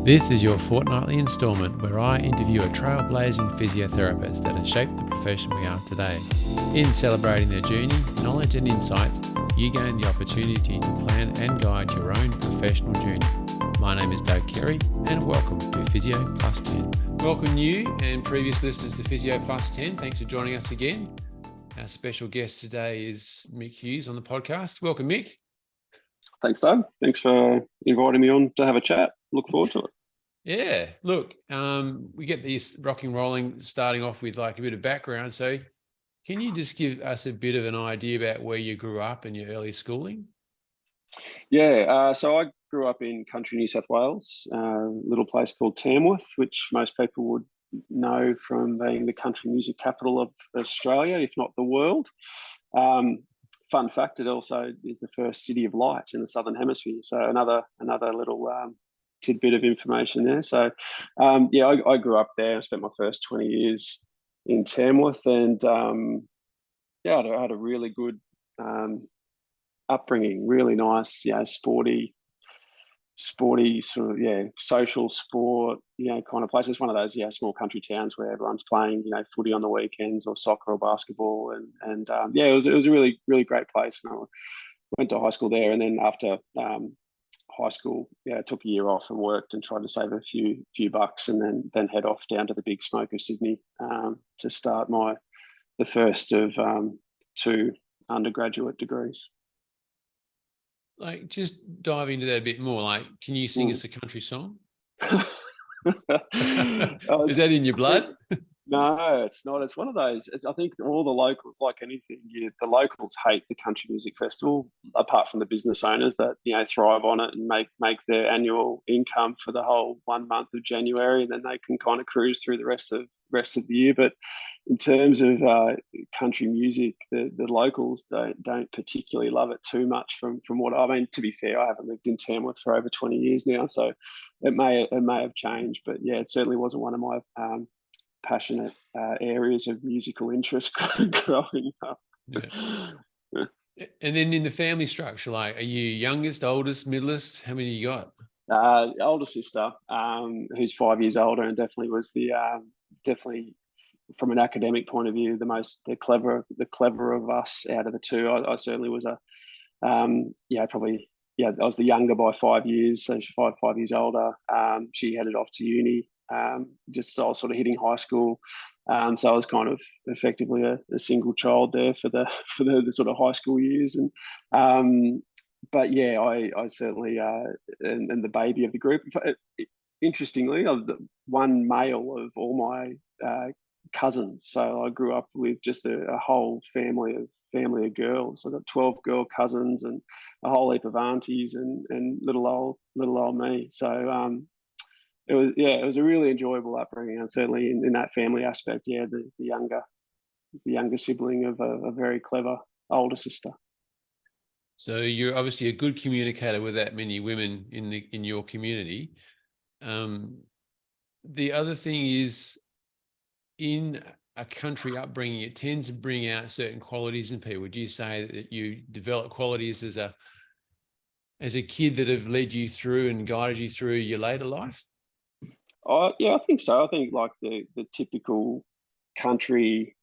This is your fortnightly instalment where I interview a trailblazing physiotherapist that has shaped the profession we are today. In celebrating their journey, knowledge and insights, you gain the opportunity to plan and guide your own professional journey. My name is Doug Carey and welcome to Physio+10. Welcome new and previous listeners to Physio+10. Thanks for joining us again. Our special guest today is Mick Hughes on the podcast. Welcome, Mick. Thanks, Doug. Thanks for inviting me on to have a chat. Look forward to it. Yeah, look, we get this rocking rolling starting off with like a bit of background. So can you just give us a bit of an idea about where you grew up and your early schooling? Yeah, so I grew up in country New South Wales, a little place called Tamworth, which most people would know from being the country music capital of Australia, if not the world. Fun fact, it also is the first city of light in the Southern Hemisphere. So another little tidbit of information there. So I grew up there. I spent my first 20 years in Tamworth, and I had a really good upbringing, really nice, sporty sort of, social sport, kind of place. It's one of those, small country towns where everyone's playing, footy on the weekends or soccer or basketball. And it was a really, really great place. And I went to high school there. And then after high school, I took a year off and worked and tried to save a few bucks and then head off down to the big smoke of Sydney to start the first of two undergraduate degrees. Like, just dive into that a bit more. Like, can you sing us a country song? Is that in your blood? No, it's not. It's one of those. I think all the locals, like anything, the locals hate the country music festival, apart from the business owners that thrive on it and make their annual income for the whole 1 month of January, and then they can kind of cruise through the rest of the year. But in terms of country music, the locals don't particularly love it too much. From what I mean, to be fair, I haven't lived in Tamworth for over 20 years now, so it may have changed. But yeah, it certainly wasn't one of my passionate areas of musical interest growing up. Yeah. And then in the family structure, like, are you youngest, oldest, middlest? How many you got? Older sister, who's 5 years older, and definitely was the definitely from an academic point of view the clever of us out of the two. I certainly was I was the younger by 5 years, so she's 5 years older. She headed off to uni. Just so I was sort of hitting high school, so I was kind of effectively a single child there for the sort of high school years, and but yeah, I certainly and the baby of the group. Interestingly, I'm the one male of all my cousins, so I grew up with just a whole family of girls. I got 12 girl cousins and a whole heap of aunties and little old me. So it was a really enjoyable upbringing, and certainly in that family aspect, the younger sibling of a very clever older sister. So you're obviously a good communicator with that many women in your community. The other thing is, in a country upbringing, it tends to bring out certain qualities in people. Would you say that you develop qualities as a kid that have led you through and guided you through your later life? I think so. I think like the typical country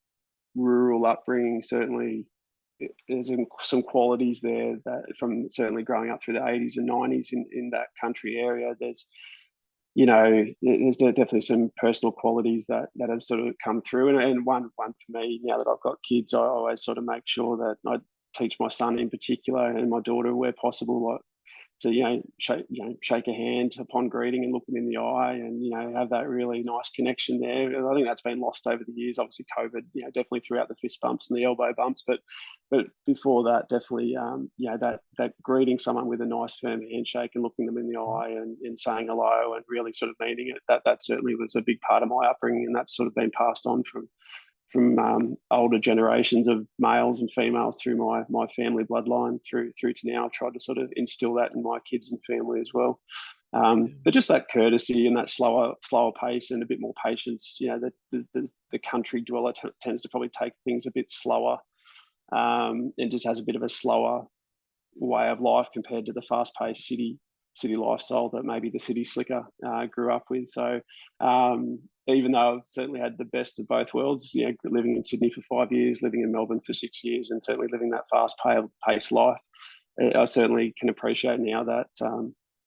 rural upbringing, certainly there's some qualities there that from certainly growing up through the 80s and 90s in that country area. There's definitely some personal qualities that have sort of come through, and one for me, now that I've got kids, I always sort of make sure that I teach my son in particular and my daughter where possible, like to shake a hand upon greeting and look them in the eye, and have that really nice connection there. I think that's been lost over the years. Obviously, COVID, definitely threw out the fist bumps and the elbow bumps, but before that, definitely, that greeting someone with a nice firm handshake and looking them in the eye and saying hello and really sort of meaning it. That certainly was a big part of my upbringing, and that's sort of been passed on from older generations of males and females through my family bloodline through to now. I've tried to sort of instill that in my kids and family as well. But just that courtesy and that slower pace and a bit more patience. The country dweller tends to probably take things a bit slower, and just has a bit of a slower way of life compared to the fast-paced city city lifestyle that maybe the city slicker grew up with. So even though I've certainly had the best of both worlds, living in Sydney for 5 years, living in Melbourne for 6 years, and certainly living that fast-paced life, I certainly can appreciate now that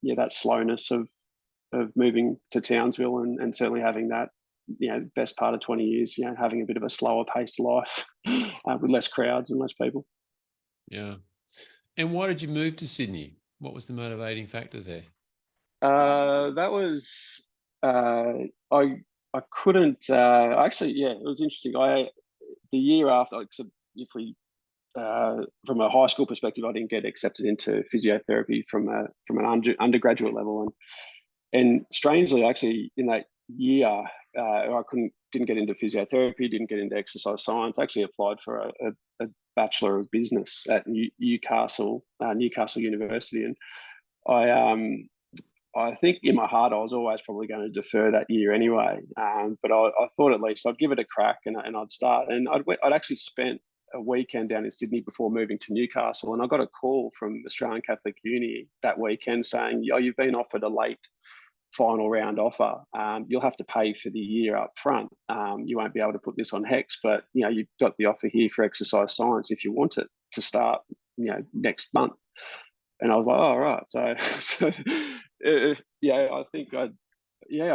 that slowness of moving to Townsville, and certainly having that best part of 20 years, having a bit of a slower paced life with less crowds and less people. Yeah. And why did you move to Sydney? What was the motivating factor there? That was I couldn't actually. Yeah, it was interesting. The year after, so if we from a high school perspective, I didn't get accepted into physiotherapy from an undergraduate level, and strangely, actually, in that year, I didn't get into physiotherapy, didn't get into exercise science. I actually applied for a Bachelor of Business at Newcastle University, and I think in my heart I was always probably going to defer that year anyway. But I thought at least I'd give it a crack, and I'd start. And I'd actually spent a weekend down in Sydney before moving to Newcastle, and I got a call from Australian Catholic Uni that weekend saying, "Oh, you've been offered a late final round offer. You'll have to pay for the year up front. You won't be able to put this on HEX, but you've got the offer here for exercise science if you want it to start next month." And I was like, "Oh, right." So I think I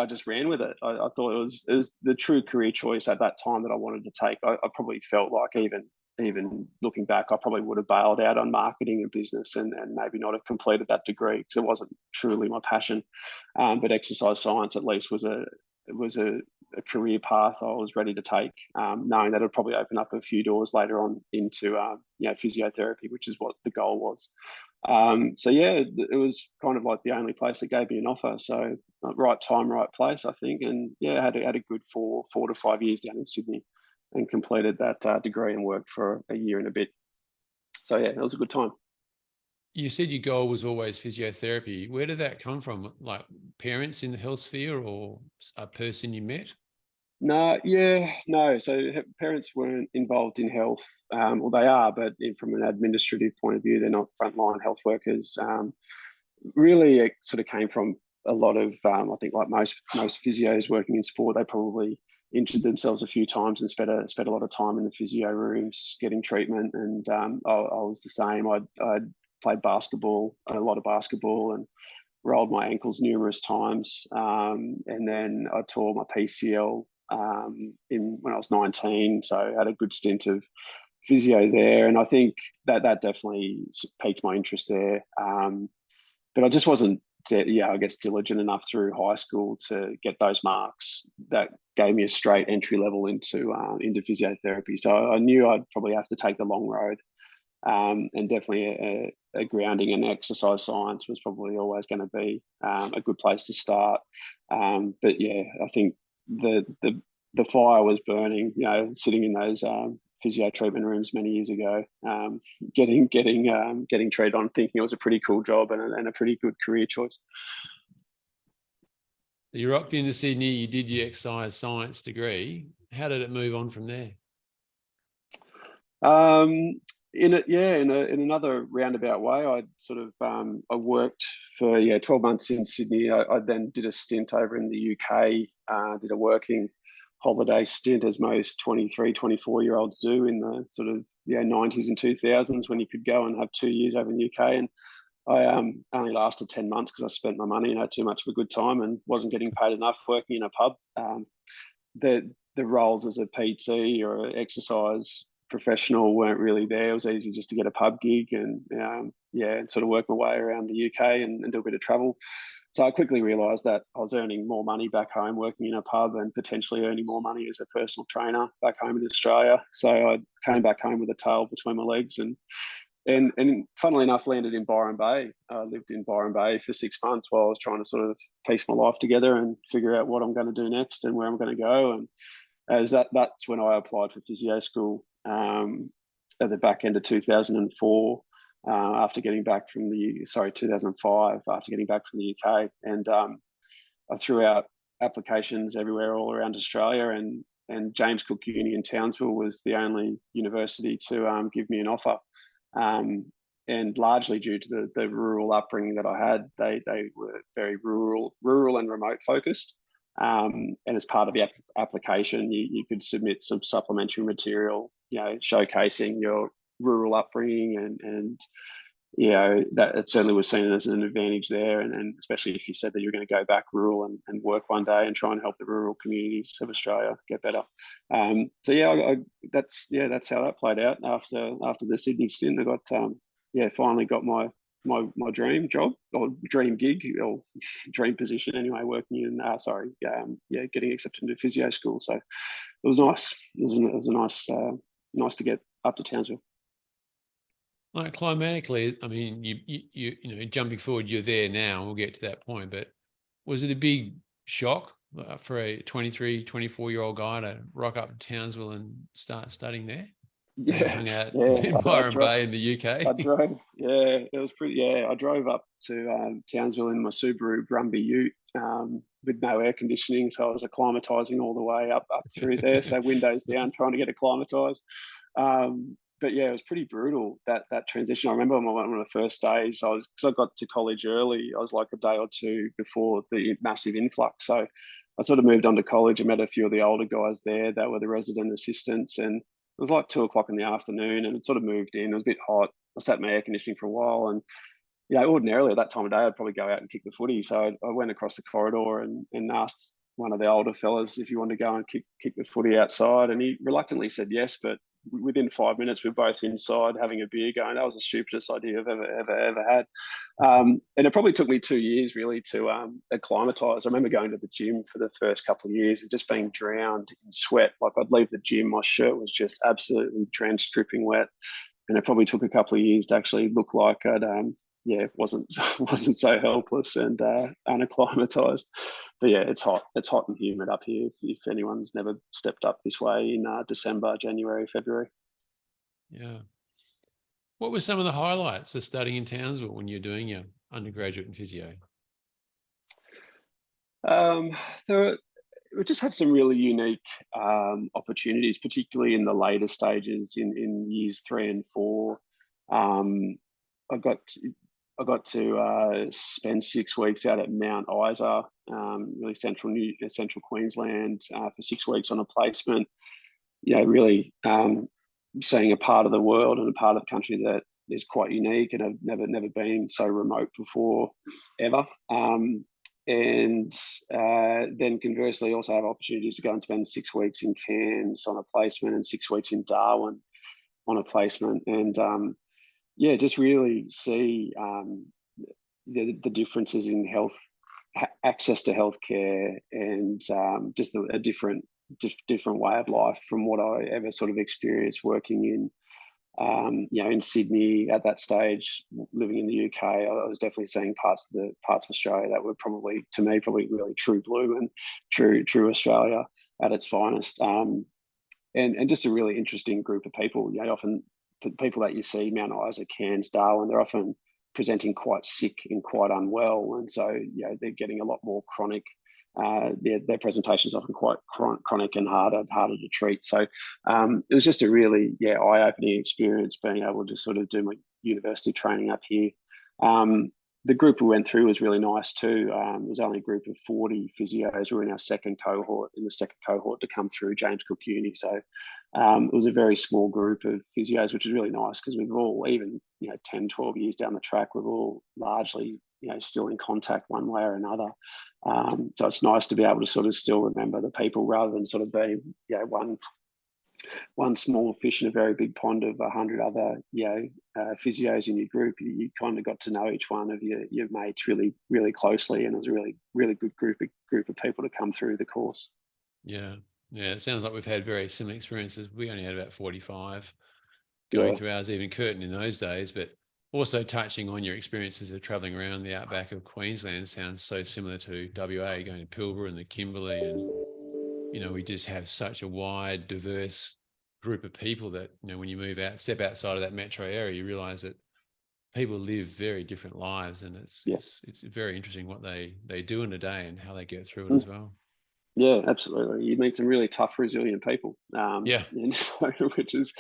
just ran with it. I thought it was the true career choice at that time that I wanted to take. I probably felt like even looking back, I probably would have bailed out on marketing and business, and maybe not have completed that degree because it wasn't truly my passion. But exercise science at least was a career path I was ready to take, knowing that it'd probably open up a few doors later on into physiotherapy, which is what the goal was. It was kind of like the only place that gave me an offer. So right time, right place, I think. And I had a good 4 to 5 years down in Sydney, and completed that degree and worked for a year and a bit. So it was a good time. You said your goal was always physiotherapy. Where did that come from? Like parents in the health sphere or a person you met? No. So parents weren't involved in health. Well, they are, but from an administrative point of view, they're not frontline health workers. Really, it sort of came from a lot of, I think, like most physios working in sport, they probably injured themselves a few times and spent a lot of time in the physio rooms getting treatment. And I was the same. I'd played basketball, a lot of basketball, and rolled my ankles numerous times. And then I tore my PCL when I was 19. So I had a good stint of physio there. And I think that definitely piqued my interest there. But I just wasn't, diligent enough through high school to get those marks that gave me a straight entry level into physiotherapy. So I knew I'd probably have to take the long road, and definitely a grounding in exercise science was probably always going to be a good place to start. But I think the fire was burning, sitting in those physio treatment rooms many years ago, getting treated on, thinking it was a pretty cool job and a pretty good career choice. You rocked into Sydney, you did your exercise science degree. How did it move on from there? In another roundabout way, I sort of I worked for 12 months in Sydney. I then did a stint over in the UK, did a working holiday stint, as most 23, 24-year-olds do in the sort of 90s and 2000s, when you could go and have 2 years over in the UK. And I only lasted 10 months because I spent my money and had too much of a good time and wasn't getting paid enough working in a pub. The roles as a PT or an exercise professional weren't really there. It was easy just to get a pub gig and sort of work my way around the UK and do a bit of travel. So I quickly realised that I was earning more money back home working in a pub and potentially earning more money as a personal trainer back home in Australia. So I came back home with a tail between my legs and funnily enough, landed in Byron Bay. I lived in Byron Bay for 6 months while I was trying to sort of piece my life together and figure out what I'm going to do next and where I'm going to go. And that's when I applied for physio school at the back end of 2004. After getting back from 2005, after getting back from the UK. And I threw out applications everywhere all around Australia, and James Cook Uni in Townsville was the only university to give me an offer. and largely due to the rural upbringing that I had, they were very rural and remote focused. And as part of the application, you could submit some supplementary material, showcasing your rural upbringing, and that it certainly was seen as an advantage there, and especially if you said that you're going to go back rural and work one day and try and help the rural communities of Australia get better. So that's how that played out after the Sydney stint. I got finally got my dream job, or dream gig, or dream position anyway, working in getting accepted into physio school. So it was nice. It was a nice to get up to Townsville. Like climatically, I mean, you jumping forward, you're there now. We'll get to that point, but was it a big shock for a 23, 24-year-old guy to rock up to Townsville and start studying there? Yeah, hung out yeah. in Byron Bay in the UK. I drove. Yeah, it was pretty. Yeah, I drove up to Townsville in my Subaru Brumby Ute with no air conditioning, so I was acclimatizing all the way up through there. So windows down, trying to get acclimatized. But yeah, it was pretty brutal, that transition. I remember on one of the first days, because I got to college early, I was like a day or two before the massive influx. So I sort of moved on to college and met a few of the older guys there that were the resident assistants, and it was like 2 o'clock in the afternoon, and it sort of moved in. It was a bit hot. I sat in my air conditioning for a while, and ordinarily at that time of day, I'd probably go out and kick the footy. So I went across the corridor and asked one of the older fellas if he wanted to go and kick the footy outside, and he reluctantly said yes. But within 5 minutes, we were both inside having a beer, going, that was the stupidest idea I've ever had. And it probably took me 2 years really to acclimatise. I remember going to the gym for the first couple of years and just being drowned in sweat. Like, I'd leave the gym, my shirt was just absolutely drenched, dripping wet. And it probably took a couple of years to actually look like I'd wasn't so helpless and unacclimatized. But yeah, it's hot and humid up here. If anyone's never stepped up this way in December, January, February. Yeah. What were some of the highlights for studying in Townsville when you're doing your undergraduate in physio? We just had some really unique opportunities, particularly in the later stages in years 3 and 4. I got to spend 6 weeks out at Mount Isa, really central Queensland, for 6 weeks on a placement. Really seeing a part of the world and a part of the country that is quite unique, and I've never been so remote before, ever. And then conversely, also have opportunities to go and spend 6 weeks in Cairns on a placement and 6 weeks in Darwin on a placement, and just really see the differences in health, access to healthcare, and just a different way of life from what I ever sort of experienced working in Sydney at that stage. Living in the UK, I was definitely seeing parts of Australia that were probably really true blue and true Australia at its finest. And just a really interesting group of people. Often the people that you see, Mount Isa, Cairns, Darwin, they're often presenting quite sick and quite unwell, and so they're getting a lot more chronic. Their presentations often quite chronic and harder to treat. So it was just a really eye-opening experience being able to sort of do my university training up here. The group we went through was really nice too. It was only a group of 40 physios. We were in our second cohort to come through James Cook Uni. So it was a very small group of physios, which is really nice because we've all, even 10, 12 years down the track, we're all largely still in contact one way or another. So it's nice to be able to sort of still remember the people rather than sort of being one small fish in a very big pond of 100 other physios in your group. You kind of got to know each one of your mates really, really closely, and it was a really, really good group of people to come through the course. Yeah, it sounds like we've had very similar experiences. We only had about 45 going through ours, even Curtin in those days, but also touching on your experiences of travelling around the outback of Queensland sounds so similar to WA, going to Pilbara and the Kimberley, and we just have such a wide, diverse group of people that, when you step outside of that metro area, you realise that people live very different lives, and it's very interesting what they do in a day and how they get through it as well. Yeah, absolutely. You meet some really tough, resilient people, Yeah. and so, which is,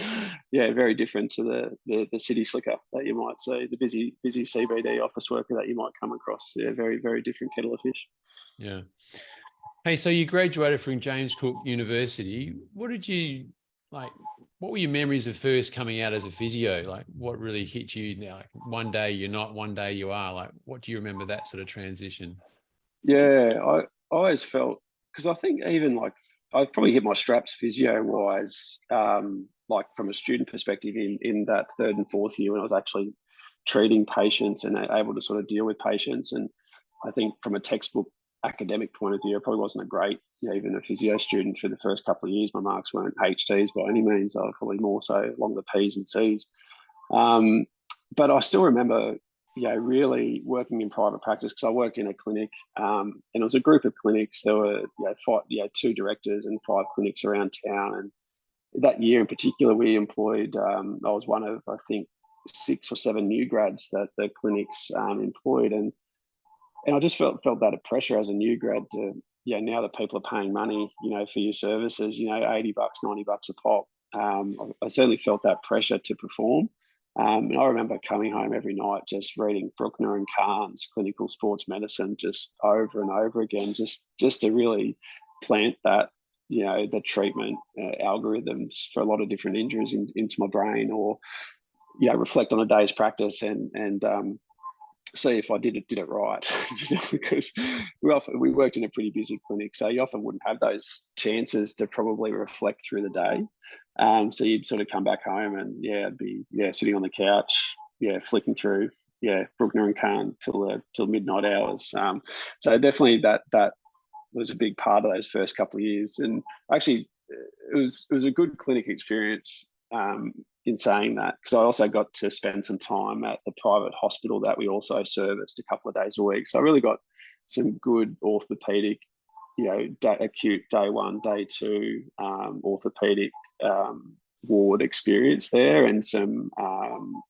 yeah, very different to the city slicker that you might see, the busy CBD office worker that you might come across. Yeah, very, very different kettle of fish. Yeah. Hey, so you graduated from James Cook University. What did you like? What were your memories of first coming out as a physio? Like, what really hit you? Now, like, one day you're not, one day you are. Like, what do you remember that sort of transition? Yeah, I always felt, because I think even like I probably hit my straps physio wise, like from a student perspective in that third and fourth year when I was actually treating patients and able to sort of deal with patients. And I think from a textbook academic point of view, I probably wasn't a great, even a physio student through the first couple of years. My marks weren't HTs by any means. I was probably more so along the P's and C's. Um, but I still remember, really working in private practice because I worked in a clinic, and it was a group of clinics. There were, two directors and 5 clinics around town. And that year in particular, we employed. I was one of, I think, 6 or 7 new grads that the clinics employed, and I just felt that pressure as a new grad to, now that people are paying money, for your services, $80, $90 a pop. I certainly felt that pressure to perform. And I remember coming home every night just reading Bruckner and Kahn's clinical sports medicine just over and over again, just to really plant that, the treatment algorithms for a lot of different injuries into my brain, or reflect on a day's practice and see if I did it right. Because we worked in a pretty busy clinic, so you often wouldn't have those chances to probably reflect through the day. So you'd sort of come back home and be sitting on the couch, flicking through Bruckner and Kahn till midnight hours. So definitely that was a big part of those first couple of years, and actually it was a good clinic experience. In saying that, because I also got to spend some time at the private hospital that we also serviced a couple of days a week. So I really got some good orthopedic, acute day 1, day 2 orthopedic ward experience there, and some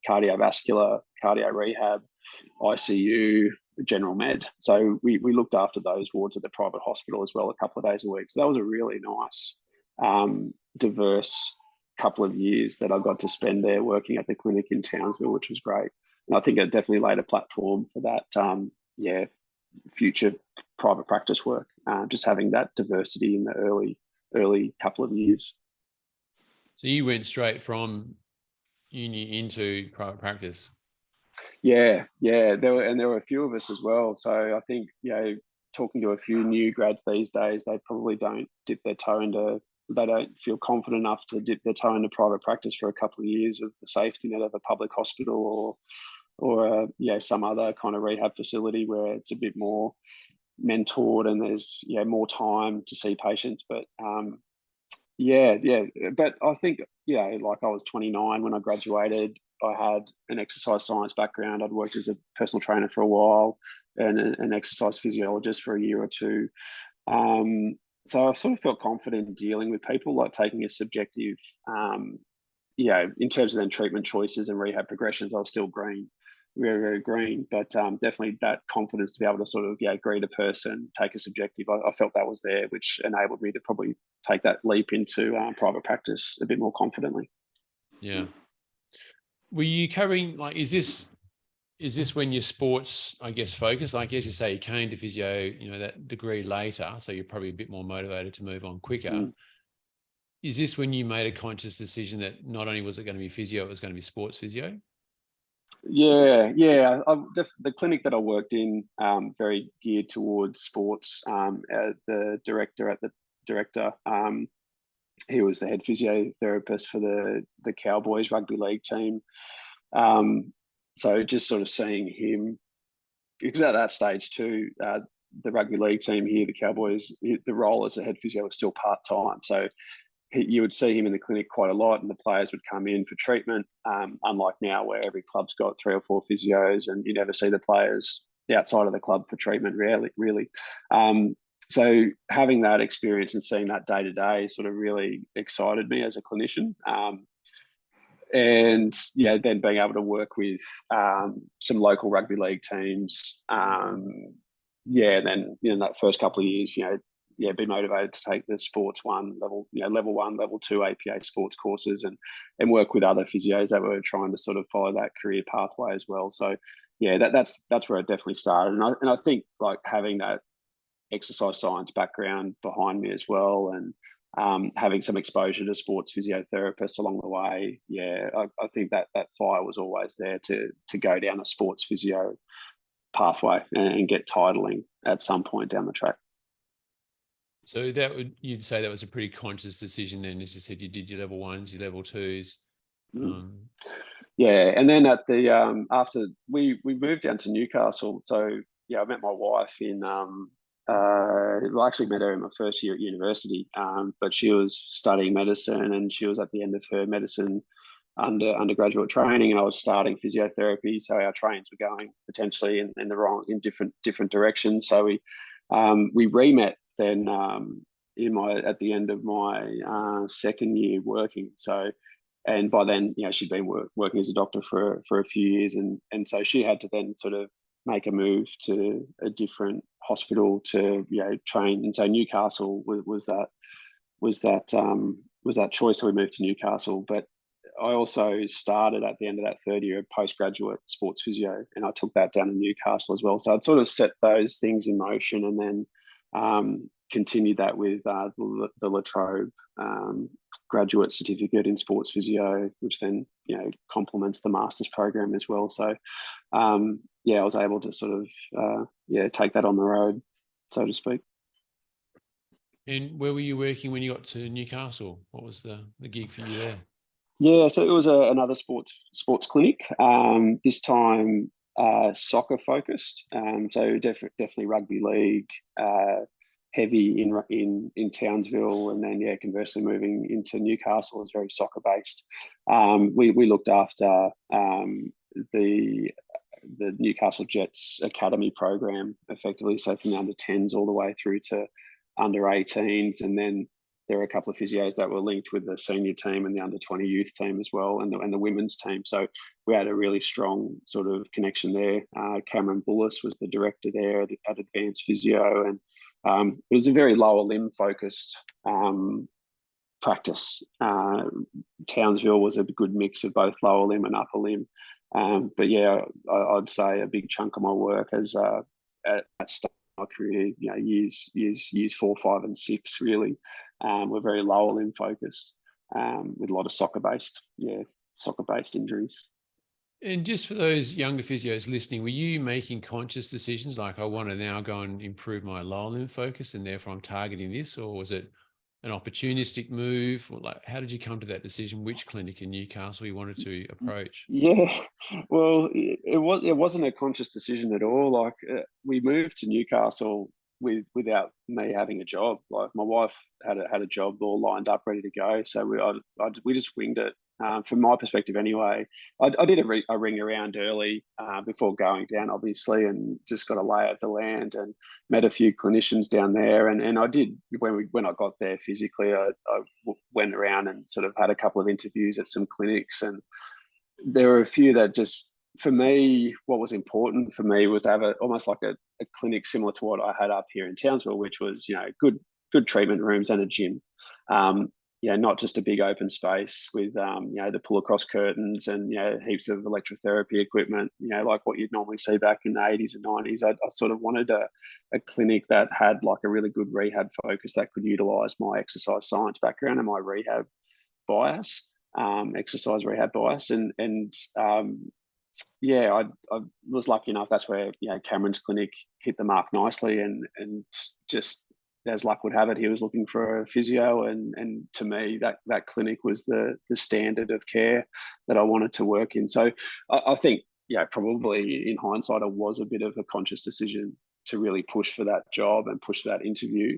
cardiovascular, cardio rehab, ICU, general med. So we looked after those wards at the private hospital as well a couple of days a week. So that was a really nice, diverse couple of years that I got to spend there working at the clinic in Townsville, which was great. And I think it definitely laid a platform for that, future private practice work, just having that diversity in the early couple of years. So you went straight from uni into private practice. Yeah. There were a few of us as well. So I think, talking to a few new grads these days, they probably don't dip their toe into, they don't feel confident enough to dip their toe into private practice for a couple of years of the safety net of a public hospital or some other kind of rehab facility where it's a bit more mentored and there's more time to see patients. But but I think like I was 29 when I graduated. I had an exercise science background. I'd worked as a personal trainer for a while and an exercise physiologist for a year or two. So I sort of felt confident in dealing with people, like taking a subjective, in terms of then treatment choices and rehab progressions. I was still green, very, very green, but definitely that confidence to be able to sort of, greet a person, take a subjective. I felt that was there, which enabled me to probably take that leap into private practice a bit more confidently. Yeah. Were you covering, like, is this when your sports, I guess, focus? Like, as you say, you came to physio, that degree later, so you're probably a bit more motivated to move on quicker. Mm. Is this when you made a conscious decision that not only was it going to be physio, it was going to be sports physio? Yeah. The clinic that I worked in, very geared towards sports. The director, he was the head physiotherapist for the Cowboys rugby league team. So just sort of seeing him, because at that stage too, the rugby league team here, the Cowboys, the role as a head physio was still part-time. So you would see him in the clinic quite a lot, and the players would come in for treatment, unlike now where every club's got 3 or 4 physios and you never see the players outside of the club for treatment, rarely, really. So having that experience and seeing that day to day sort of really excited me as a clinician. And then being able to work with some local rugby league teams. And then that first couple of years, be motivated to take the Sports 1 level, level 1, level 2 APA sports courses, and work with other physios that were trying to sort of follow that career pathway as well. So yeah, that's where it definitely started. And I think like having that exercise science background behind me as well, and having some exposure to sports physiotherapists along the way, I think that fire was always there to go down a sports physio pathway and get titling at some point down the track. So you'd say that was a pretty conscious decision then, as you said, you did your level 1s, your level 2s. Yeah, and then at the after we moved down to Newcastle, so yeah, I met my wife in I actually met her in my first year at university, but she was studying medicine, and she was at the end of her medicine undergraduate training, and I was starting physiotherapy. So our trains were going potentially in different directions. So we re-met then at the end of my second year working. So, and by then, she'd been working as a doctor for a few years, and so she had to then sort of make a move to a different hospital to train. And so Newcastle was that choice. So we moved to Newcastle, but I also started at the end of that third year of postgraduate sports physio, and I took that down in Newcastle as well. So I'd sort of set those things in motion, and then continued that with the La Trobe graduate certificate in sports physio, which then complements the master's program as well. So I was able to sort of take that on the road, so to speak. And where were you working when you got to Newcastle? What was the gig for you there? Yeah, so it was another sports clinic. This time soccer focused. So definitely rugby league, heavy in Townsville, and then conversely moving into Newcastle is very soccer based. We looked after the Newcastle Jets academy program effectively, so from the under 10s all the way through to under 18s, and then there were a couple of physios that were linked with the senior team and the under 20 youth team as well, and the women's team. So we had a really strong sort of connection there. Cameron Bullis was the director there at Advanced Physio, and it was a very lower limb focused practice. Townsville was a good mix of both lower limb and upper limb. But yeah, I'd say a big chunk of my work as at start my career, years 4, 5, and 6 really were very lower limb focused, with a lot of soccer based injuries. And just for those younger physios listening, were you making conscious decisions like, I want to now go and improve my lower limb focus and therefore I'm targeting this? Or was it an opportunistic move? Or like, how did you come to that decision? Which clinic in Newcastle you wanted to approach? Yeah, well, it wasn't a conscious decision at all. Like we moved to Newcastle without me having a job. Like my wife had a job all lined up, ready to go. So we just winged it. From my perspective, anyway, I did a ring around early before going down, obviously, and just got a lay of the land and met a few clinicians down there. And I did when I got there physically, I went around and sort of had a couple of interviews at some clinics, and there were a few that just, for me, what was important for me was to have almost like a clinic similar to what I had up here in Townsville, which was good treatment rooms and a gym. Not just a big open space with the pull across curtains and heaps of electrotherapy equipment, like what you'd normally see back in the 80s and 90s. I sort of wanted a clinic that had like a really good rehab focus that could utilize my exercise science background and my rehab bias, exercise rehab bias, I was lucky enough. That's where Cameron's clinic hit the mark nicely, and just as luck would have it, he was looking for a physio, and to me that clinic was the standard of care that I wanted to work in. So I think probably in hindsight it was a bit of a conscious decision to really push for that job and push for that interview.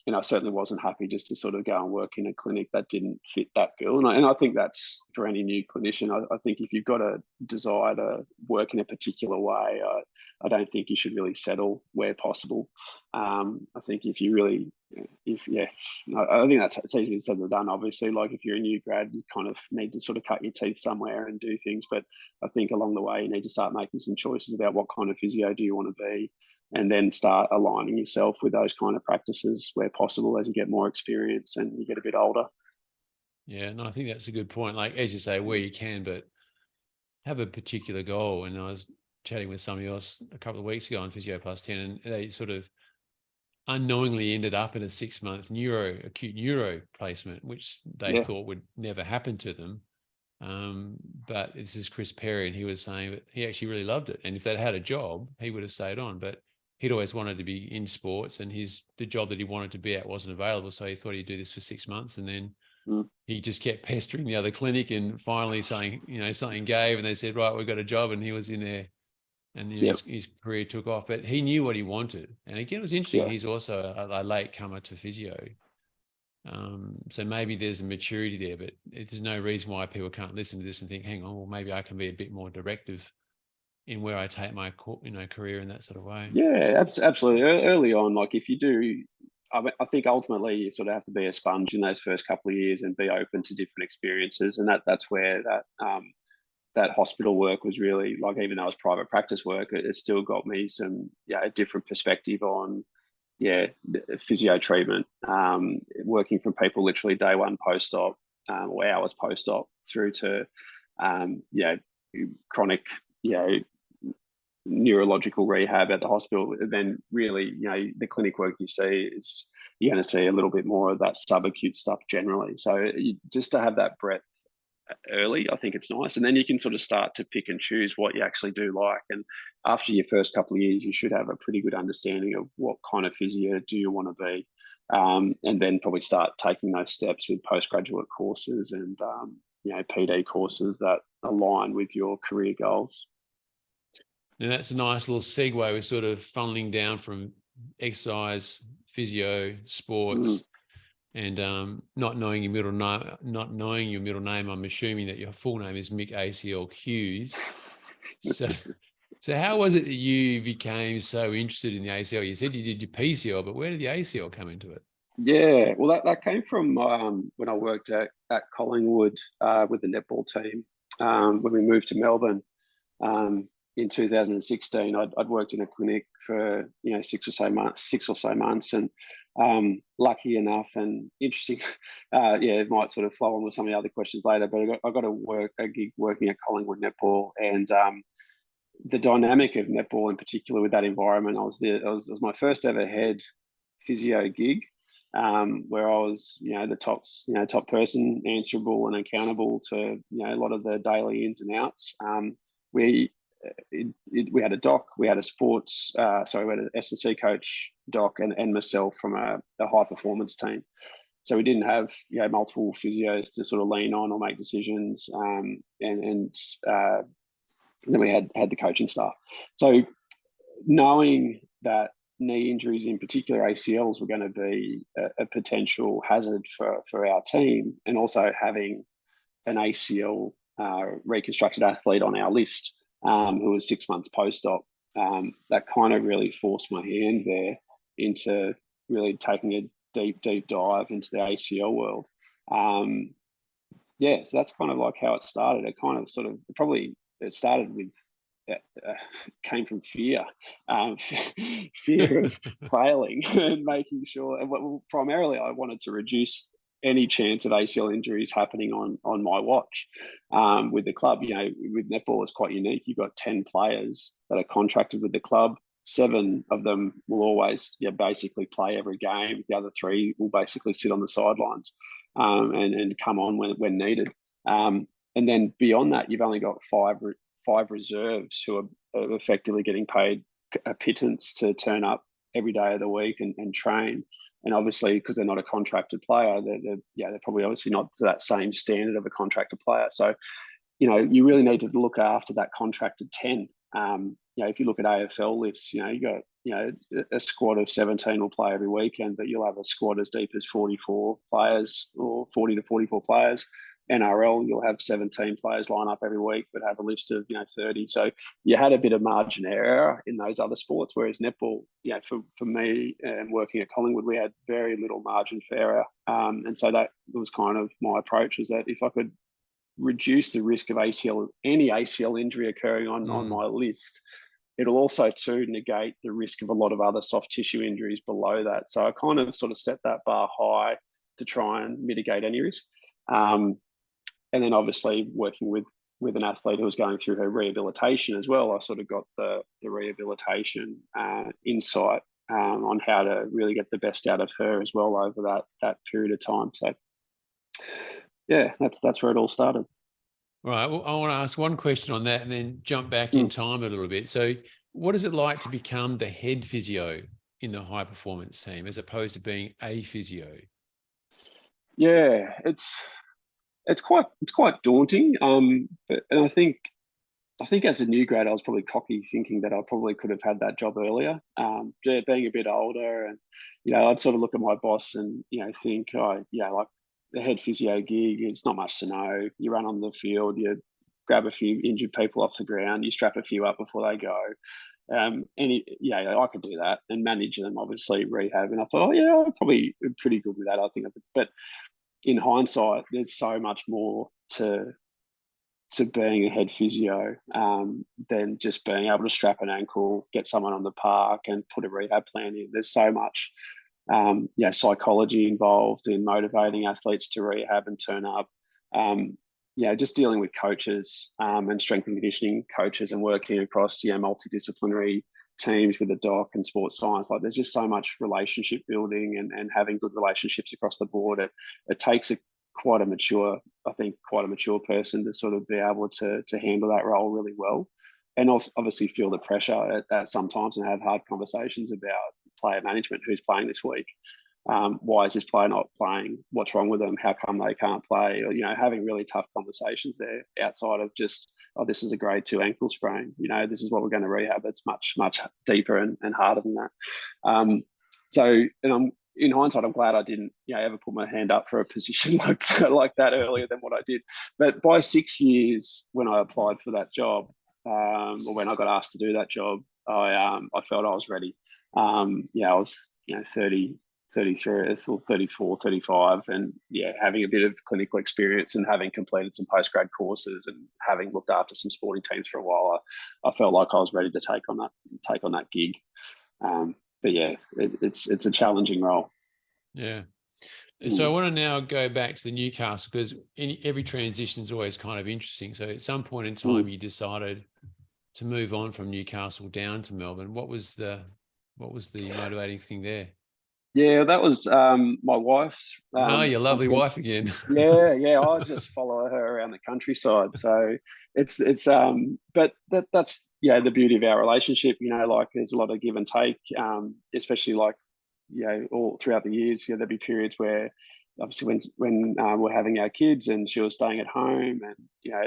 I certainly wasn't happy just to sort of go and work in a clinic that didn't fit that bill. And I think that's for any new clinician. I think if you've got a desire to work in a particular way, I don't think you should really settle where possible. I think I think it's easier said than done, obviously. Like if you're a new grad, you kind of need to sort of cut your teeth somewhere and do things. But I think along the way, you need to start making some choices about what kind of physio do you want to be. and then start aligning yourself with those kind of practices where possible as you get more experience and you get a bit older. Yeah, no, I think that's a good point. Like, as you say, where you can, but have a particular goal. And I was chatting with somebody else a couple of weeks ago on Physio+10, and they sort of unknowingly ended up in a 6-month acute neuro placement, which they thought would never happen to them. But this is Chris Perry, and he was saying that he actually really loved it. And if they'd had a job, he would have stayed on. But he'd always wanted to be in sports, and the job that he wanted to be at wasn't available. So he thought he'd do this for 6 months, and then he just kept pestering the other clinic, and finally saying, something gave, and they said, right, we've got a job, and he was in there, and his career took off. But he knew what he wanted. And again, it was interesting. He's also a late comer to physio. So maybe there's a maturity there, but there's no reason why people can't listen to this and think, hang on, well, maybe I can be a bit more directive in where I take my career in that sort of way. Yeah, absolutely. Early on, like if you do, I think ultimately you sort of have to be a sponge in those first couple of years and be open to different experiences, and that's where that hospital work was really, like, even though it was private practice work, it still got me some a different perspective on physio treatment, working from people literally day one post-op or hours post-op through to chronic neurological rehab at the hospital. And then really, the clinic work you see is you're going to see a little bit more of that subacute stuff generally. So just to have that breadth early, I think it's nice. And then you can sort of start to pick and choose what you actually do like. And after your first couple of years, you should have a pretty good understanding of what kind of physio do you want to be. And then probably start taking those steps with postgraduate courses and, PD courses that align with your career goals. And that's a nice little segue. We're sort of funneling down from exercise, physio, sports, and not knowing your middle name. I'm assuming that your full name is Mick ACL Hughes. So how was it that you became so interested in the ACL? You said you did your PCL, but where did the ACL come into it? Yeah, well, that came from when I worked at Collingwood with the netball team. When we moved to Melbourne in 2016, I'd worked in a clinic for 6 or so months, and lucky enough and interesting. It might sort of flow on with some of the other questions later, but I got a gig working at Collingwood netball, and the dynamic of netball in particular with that environment. It was my first ever head physio gig. Where I was, the top person, answerable and accountable to, a lot of the daily ins and outs. We had a doc, we had a sports, we had an S&C coach, doc, and myself from a high performance team. So we didn't have, multiple physios to sort of lean on or make decisions. And then we had the coaching staff. So knowing that knee injuries, in particular ACLs, were going to be a potential hazard for our team, and also having an ACL reconstructed athlete on our list who was 6 months post-op, that kind of really forced my hand there into really taking a deep dive into the ACL world. So that's kind of like how it started. It kind of it started with came from fear of failing and making sure. And primarily, I wanted to reduce any chance of ACL injuries happening on my watch. With the club, with netball, it's quite unique. You've got 10 players that are contracted with the club. 7 of them will always basically play every game. The other 3 will basically sit on the sidelines and come on when needed. And then beyond that, you've only got 5 reserves who are effectively getting paid a pittance to turn up every day of the week and train. And obviously, because they're not a contracted player, they're probably obviously not to that same standard of a contracted player. So, you really need to look after that contracted 10. If you look at AFL lists, you got a squad of 17 will play every weekend, but you'll have a squad as deep as 44 players or 40 to 44 players. NRL, you'll have 17 players line up every week, but have a list of 30. So you had a bit of margin error in those other sports, whereas netball, for me and working at Collingwood, we had very little margin for error. And so that was kind of my approach, was that if I could reduce the risk of any ACL injury occurring on my list, it'll also too negate the risk of a lot of other soft tissue injuries below that. So I kind of sort of set that bar high to try and mitigate any risk. And then obviously working with an athlete who was going through her rehabilitation as well, I sort of got the rehabilitation insight on how to really get the best out of her as well over that period of time. So yeah, that's where it all started. Right. Well, I want to ask one question on that and then jump back in time a little bit. So what is it like to become the head physio in the high performance team as opposed to being a physio? Yeah, it's quite daunting. And I think as a new grad, I was probably cocky, thinking that I probably could have had that job earlier. Being a bit older, and I'd sort of look at my boss and think, oh, yeah, like the head physio gig, it's not much to know. You run on the field, you grab a few injured people off the ground, you strap a few up before they go. I could do that and manage them, obviously rehab. And I thought, oh yeah, I'm probably pretty good with that. I think, but in hindsight, there's so much more to being a head physio than just being able to strap an ankle, get someone on the park, and put a rehab plan in. There's so much, psychology involved in motivating athletes to rehab and turn up. Just dealing with coaches and strength and conditioning coaches and working across multidisciplinary teams with the doc and sports science. Like there's just so much relationship building and having good relationships across the board. It takes quite a mature person to sort of be able to handle that role really well, and also obviously feel the pressure at sometimes and have hard conversations about player management. Who's playing this week? Why is this player not playing? What's wrong with them? How come they can't play? Or, having really tough conversations there outside of just, oh, this is a grade 2 ankle sprain. This is what we're going to rehab. It's much, much deeper and harder than that. In hindsight, I'm glad I didn't, ever put my hand up for a position like that earlier than what I did. But by 6 years, when I applied for that job, or when I got asked to do that job, I felt I was ready. I was 30, 33, 34, 35, and having a bit of clinical experience and having completed some postgrad courses and having looked after some sporting teams for a while, I felt like I was ready to take on that gig. But yeah, it's a challenging role. Yeah. So I want to now go back to the Newcastle, because every transition is always kind of interesting. So at some point in time, you decided to move on from Newcastle down to Melbourne. What was the motivating thing there? Yeah, that was my wife's. Your lovely wife again. Yeah, I just follow her around the countryside. So it's but that's the beauty of our relationship. Like there's a lot of give and take, especially like all throughout the years. There'd be periods where obviously when we're having our kids and she was staying at home, and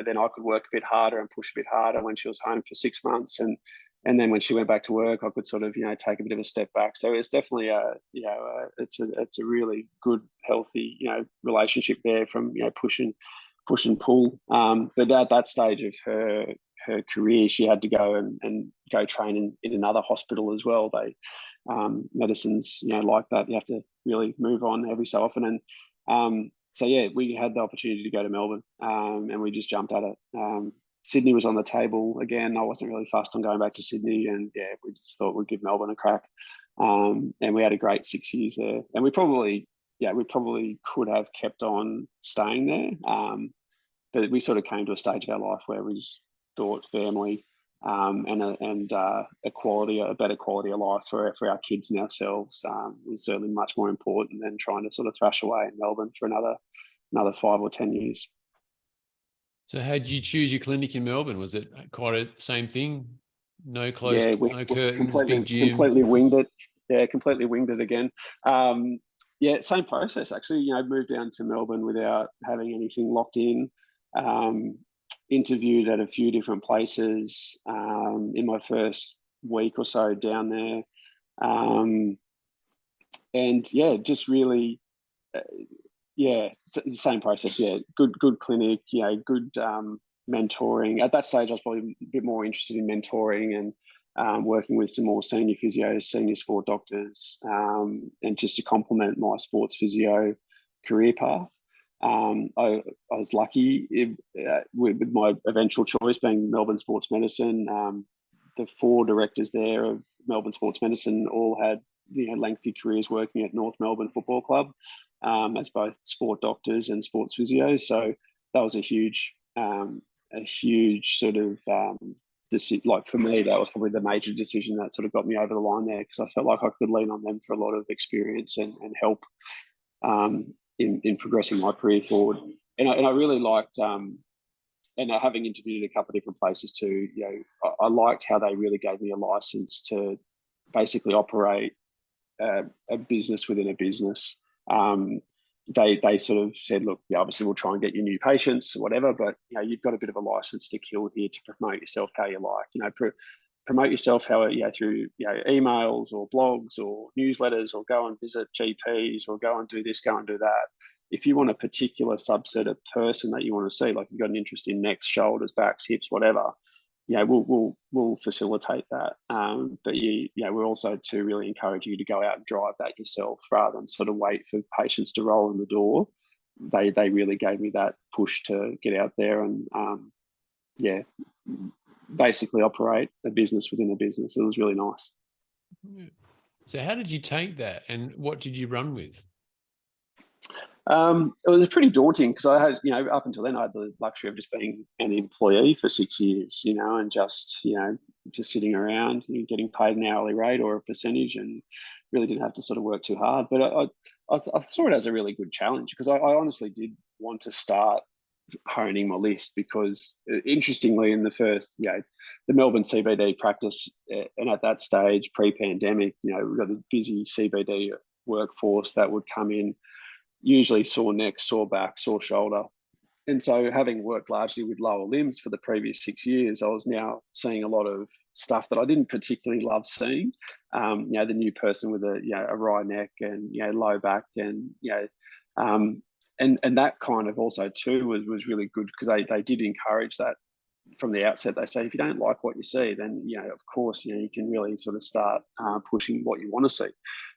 then I could work a bit harder and push a bit harder when she was home for 6 months, and then when she went back to work, I could sort of, take a bit of a step back. So it's definitely it's a really good, healthy, relationship there from, push and pull. But at that stage of her career, she had to go and go train in another hospital as well. They, medicines, like that, you have to really move on every so often. And so, we had the opportunity to go to Melbourne, and we just jumped at it. Sydney was on the table again. I wasn't really fussed on going back to Sydney, and we just thought we'd give Melbourne a crack. And we had a great 6 years there, and we probably could have kept on staying there. But we sort of came to a stage of our life where we just thought family and a better quality of life for our kids and ourselves was certainly much more important than trying to sort of thrash away in Melbourne for another 5 or 10 years. So how did you choose your clinic in Melbourne? Was it quite a same thing? No curtains, big gym? Completely winged it. Yeah, completely winged it again. Same process actually. Moved down to Melbourne without having anything locked in. Interviewed at a few different places in my first week or so down there. Just really... same process. Good clinic. Good mentoring. At that stage, I was probably a bit more interested in mentoring and working with some more senior physios, senior sport doctors, and just to complement my sports physio career path. I was lucky with my eventual choice being Melbourne Sports Medicine. the four directors there of Melbourne Sports Medicine all had lengthy careers working at North Melbourne Football Club as both sport doctors and sports physios. So that was a huge sort of like for me, that was probably the major decision that sort of got me over the line there, because I felt like I could lean on them for a lot of experience and help in progressing my career forward. And I really liked, and having interviewed a couple of different places too, I liked how they really gave me a license to basically operate a business within a business. They sort of said, look, obviously we'll try and get you new patients or whatever, but you've got a bit of a license to kill here to promote yourself how you like. Promote yourself how through emails or blogs or newsletters, or go and visit GPs, or go and do this, go and do that. If you want a particular subset of person that you want to see, like you've got an interest in necks, shoulders, backs, hips, whatever, we'll facilitate that. But we're also to really encourage you to go out and drive that yourself, rather than sort of wait for patients to roll in the door. They really gave me that push to get out there and basically operate a business within a business. It was really nice. So how did you take that, and what did you run with? It was pretty daunting, because I had, up until then, I had the luxury of just being an employee for 6 years, and just sitting around, getting paid an hourly rate or a percentage, and really didn't have to sort of work too hard. But I saw it as a really good challenge, because I honestly did want to start honing my list, because interestingly, in the first, the Melbourne CBD practice, and at that stage, pre-pandemic, we've got a busy CBD workforce that would come in, usually sore neck, sore back, sore shoulder. And so, having worked largely with lower limbs for the previous 6 years, I was now seeing a lot of stuff that I didn't particularly love seeing. The new person with a wry neck and low back, and and that kind of also too was really good, because they did encourage that from the outset. They say, if you don't like what you see, then of course you can really sort of start pushing what you want to see.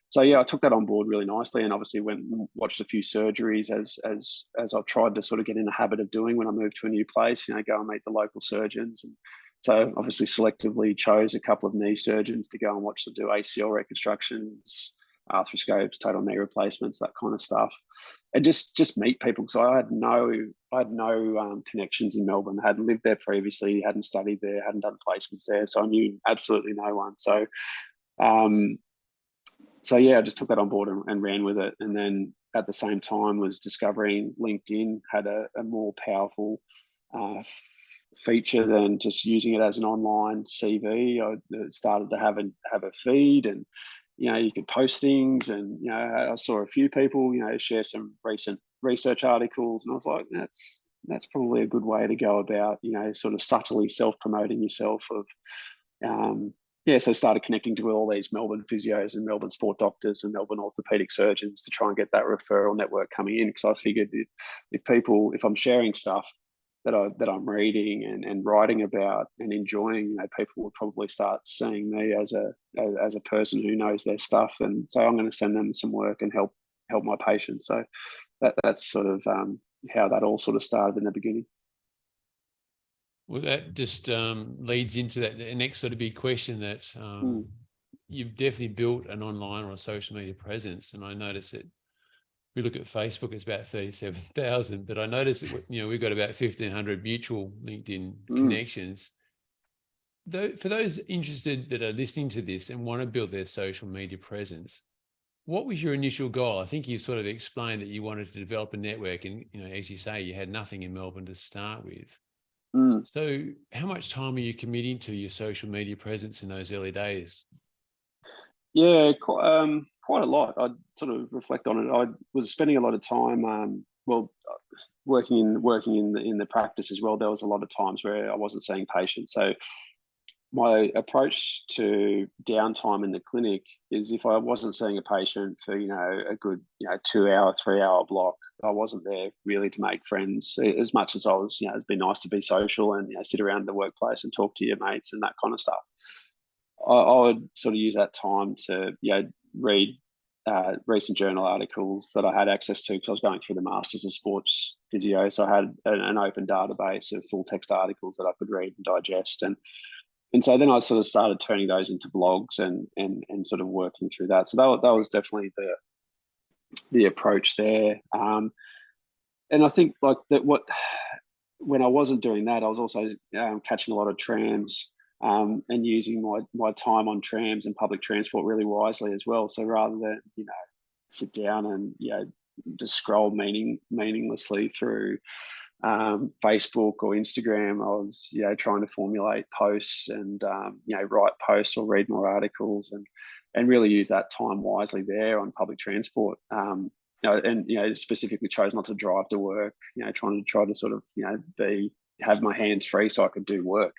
So I took that on board really nicely, and obviously went and watched a few surgeries as I've tried to sort of get in the habit of doing when I moved to a new place. Go and meet the local surgeons, and so obviously selectively chose a couple of knee surgeons to go and watch them do ACL reconstructions, arthroscopes, total knee replacements, that kind of stuff, and just meet people. So I had no connections in Melbourne. I hadn't lived there previously, hadn't studied there, hadn't done placements there, so I knew absolutely no one. So I just took that on board and ran with it. And then at the same time was discovering LinkedIn had a more powerful feature than just using it as an online CV. I started to have a feed, and you could post things, and I saw a few people share some recent research articles, and I was like, that's probably a good way to go about sort of subtly self-promoting yourself. So I started connecting to all these Melbourne physios and Melbourne sport doctors and Melbourne orthopedic surgeons to try and get that referral network coming in, because I figured if I'm sharing stuff that I'm reading and writing about and enjoying, people will probably start seeing me as a person who knows their stuff, and so I'm going to send them some work and help my patients. So that's sort of how that all sort of started in the beginning. Well, that just leads into that the next sort of big question that you've definitely built an online or a social media presence, and I notice that we look at Facebook, it's about 37,000, but I notice that we've got about 1,500 mutual LinkedIn connections. For those interested that are listening to this and want to build their social media presence, what was your initial goal? I think you sort of explained that you wanted to develop a network, and as you say, you had nothing in Melbourne to start with. So how much time are you committing to your social media presence in those early days? Yeah, quite a lot. I sort of reflect on it. I was spending a lot of time, working in the practice as well. There was a lot of times where I wasn't seeing patients. So my approach to downtime in the clinic is, if I wasn't seeing a patient for a good 2 hour, 3 hour block, I wasn't there really to make friends, as much as I was. It's been nice to be social and sit around the workplace and talk to your mates and that kind of stuff. I would sort of use that time to read recent journal articles that I had access to, because I was going through the Masters of Sports Physio, so I had an open database of full text articles that I could read and digest. And and so then I sort of started turning those into blogs and sort of working through that. So that was definitely the approach there. And I think like that when I wasn't doing that, I was also catching a lot of trams and using my time on trams and public transport really wisely as well. So rather than sit down and just scroll meaninglessly through Facebook or Instagram, I was trying to formulate posts and write posts or read more articles and really use that time wisely there on public transport. And specifically chose not to drive to work. Trying to sort of have my hands free so I could do work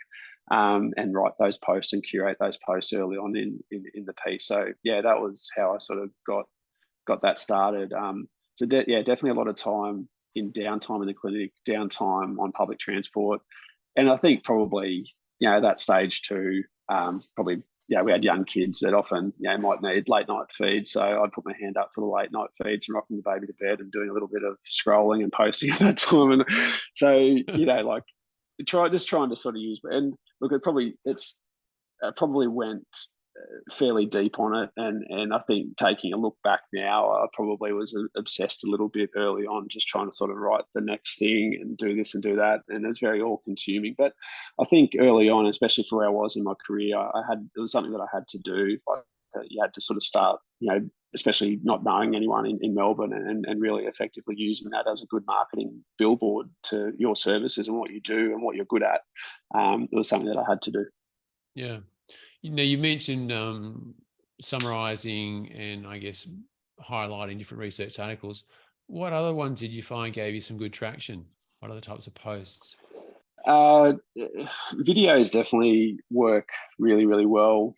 and write those posts and curate those posts early on in the piece. So that was how I sort of got that started. So definitely a lot of time in downtime in the clinic, downtime on public transport, and I think probably at that stage too, probably we had young kids that often might need late night feeds, so I'd put my hand up for the late night feeds and rocking the baby to bed and doing a little bit of scrolling and posting at that time, and so like trying to sort of use. And look, it probably went fairly deep on it, and I think taking a look back now, I probably was obsessed a little bit early on, just trying to sort of write the next thing and do this and do that, and it's very all consuming. But I think early on, especially for where I was in my career, it was something that I had to do. Like you had to sort of start, especially not knowing anyone in Melbourne, and really effectively using that as a good marketing billboard to your services and what you do and what you're good at. It was something that I had to do. Yeah. You mentioned summarizing and I guess highlighting different research articles. What other ones did you find gave you some good traction? What other types of posts? Videos definitely work really, really well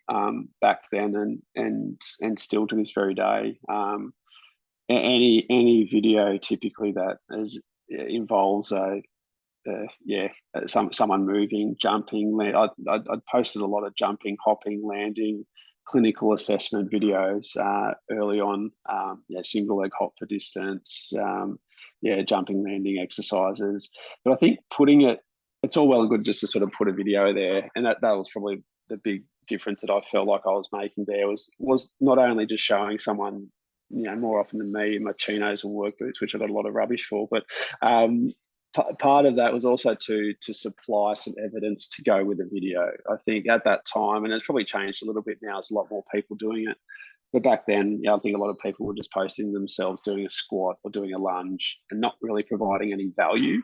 back then and still to this very day. Any video typically that involves someone moving, jumping. I'd posted a lot of jumping, hopping, landing, clinical assessment videos early on. Single leg hop for distance. Jumping, landing exercises. But I think it's all well and good just to sort of put a video there, and that was probably the big difference that I felt like I was making there was not only just showing someone more often than me in my chinos and work boots, which I got a lot of rubbish for, but part of that was also to supply some evidence to go with the video. I think at that time, and it's probably changed a little bit now, there's a lot more people doing it. But back then, I think a lot of people were just posting themselves doing a squat or doing a lunge and not really providing any value.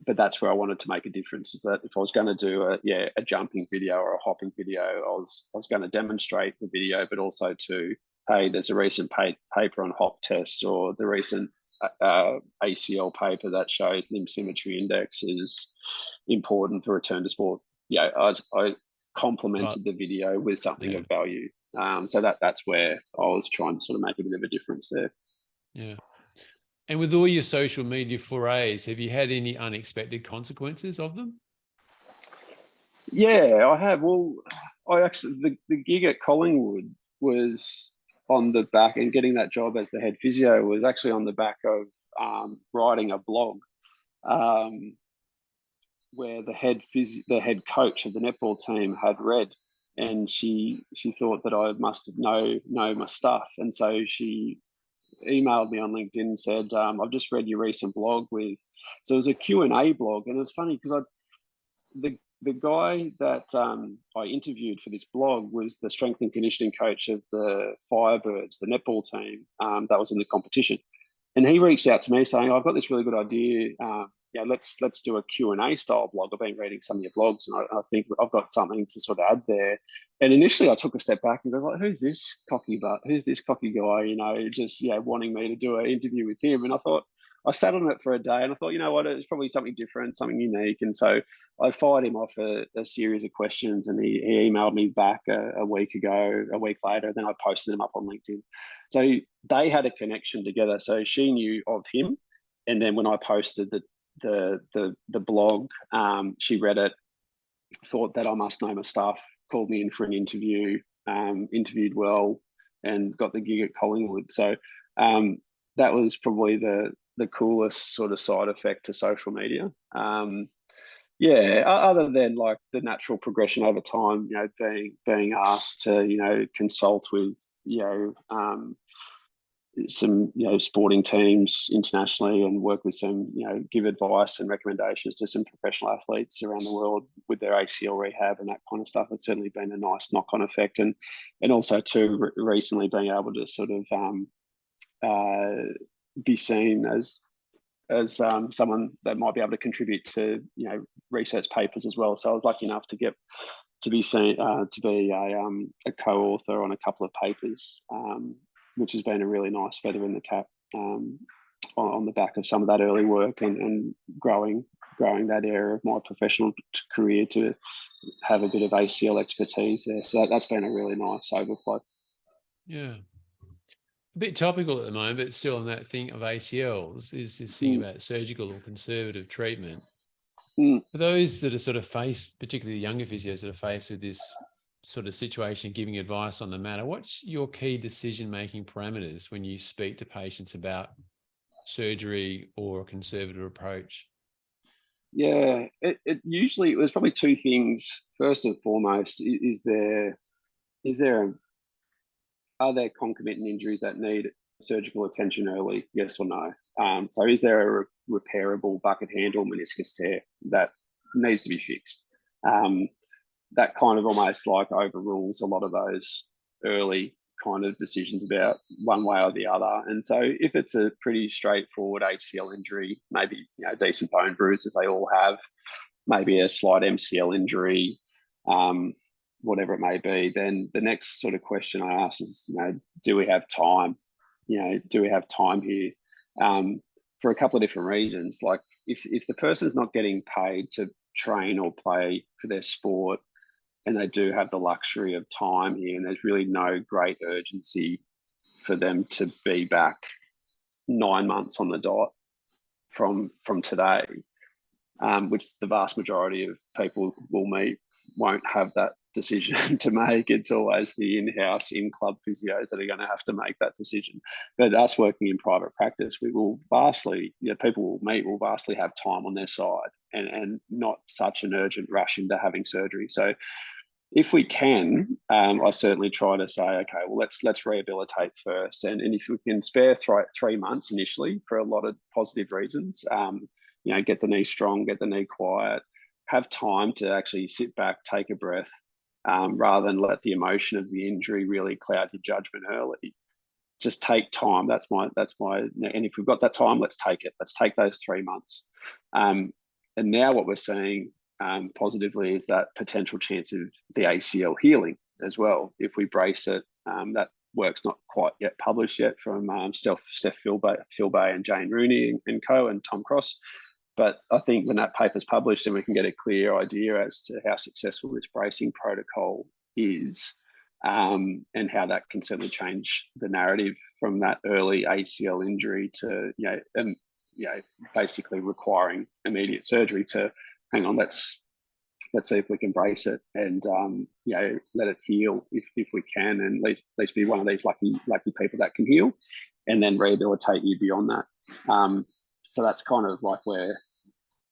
But that's where I wanted to make a difference, is that if I was going to do a jumping video or a hopping video, I was going to demonstrate the video, but also hey, there's a recent paper on hop tests, or the recent ACL paper that shows limb symmetry index is important for return to sport. I complemented the video with something of value. So that's where I was trying to sort of make a bit of a difference there. Yeah. And with all your social media forays, have you had any unexpected consequences of them? Yeah, I have. Well, I actually, the gig at Collingwood was on the back, and getting that job as the head physio was actually on the back of writing a blog where the head coach of the netball team had read, and she thought that I must know my stuff, and so she emailed me on LinkedIn and said, I've just read your recent blog so it was a Q&A blog, and it was funny because the guy that I interviewed for this blog was the strength and conditioning coach of the Firebirds, the netball team that was in the competition. And he reached out to me saying, I've got this really good idea. Let's do a Q&A style blog. I've been reading some of your blogs, and I think I've got something to sort of add there. And initially I took a step back and was like, who's this cocky guy, just wanting me to do an interview with him. And I sat on it for a day, and I thought, you know what, it's probably something different, something unique. And so I fired him off a series of questions, and he emailed me back a week later, then I posted them up on LinkedIn. So they had a connection together. So she knew of him. And then when I posted the blog, she read it, thought that I must know my stuff, called me in for an interview, interviewed well, and got the gig at Collingwood. So that was probably the coolest sort of side effect to social media. Yeah, other than like the natural progression over time, being asked to, consult with, some, sporting teams internationally and work with some, give advice and recommendations to some professional athletes around the world with their ACL rehab and that kind of stuff. It's certainly been a nice knock-on effect, and also too recently being able to sort of be seen as someone that might be able to contribute to research papers as well. So I was lucky enough to be seen to be a co-author on a couple of papers, which has been a really nice feather in the cap, on the back of some of that early work, and growing that area of my professional career to have a bit of ACL expertise there. So that's been a really nice overflow. Yeah. A bit topical at the moment, but still on that thing of ACLs is this thing about surgical or conservative treatment. For those that are sort of faced, particularly younger physios that are faced with this sort of situation, giving advice on the matter, what's your key decision-making parameters when you speak to patients about surgery or a conservative approach? Yeah, it usually, there's probably two things. First and foremost, are there concomitant injuries that need surgical attention early? Yes or no? So is there a repairable bucket handle meniscus tear that needs to be fixed? That kind of almost like overrules a lot of those early kind of decisions about one way or the other. And so if it's a pretty straightforward ACL injury, maybe decent bone bruises they all have, maybe a slight MCL injury, whatever it may be, then the next sort of question I ask is, do we have time? Do we have time here? For a couple of different reasons. Like if the person's not getting paid to train or play for their sport, and they do have the luxury of time here, and there's really no great urgency for them to be back 9 months on the dot from today, which the vast majority of people will meet won't have that decision to make. It's always the in-house, in-club physios that are going to have to make that decision. But us working in private practice, we will vastly, people will meet, will vastly have time on their side, and not such an urgent rush into having surgery. So if we can, I certainly try to say, okay, well, let's rehabilitate first. And if we can spare 3 months initially for a lot of positive reasons, get the knee strong, get the knee quiet, have time to actually sit back, take a breath, rather than let the emotion of the injury really cloud your judgment early. Just take time. That's my, and if we've got that time, let's take it. Let's take those 3 months. And now what we're seeing positively is that potential chance of the ACL healing as well. If we brace it, that work's not quite yet published yet from Steph Philbay and Jane Rooney and co. and Tom Cross. But I think when that paper's published and we can get a clear idea as to how successful this bracing protocol is, and how that can certainly change the narrative from that early ACL injury to, basically requiring immediate surgery to, hang on, let's see if we can brace it and, let it heal if we can, and at least be one of these lucky people that can heal, and then rehabilitate you beyond that. So that's kind of like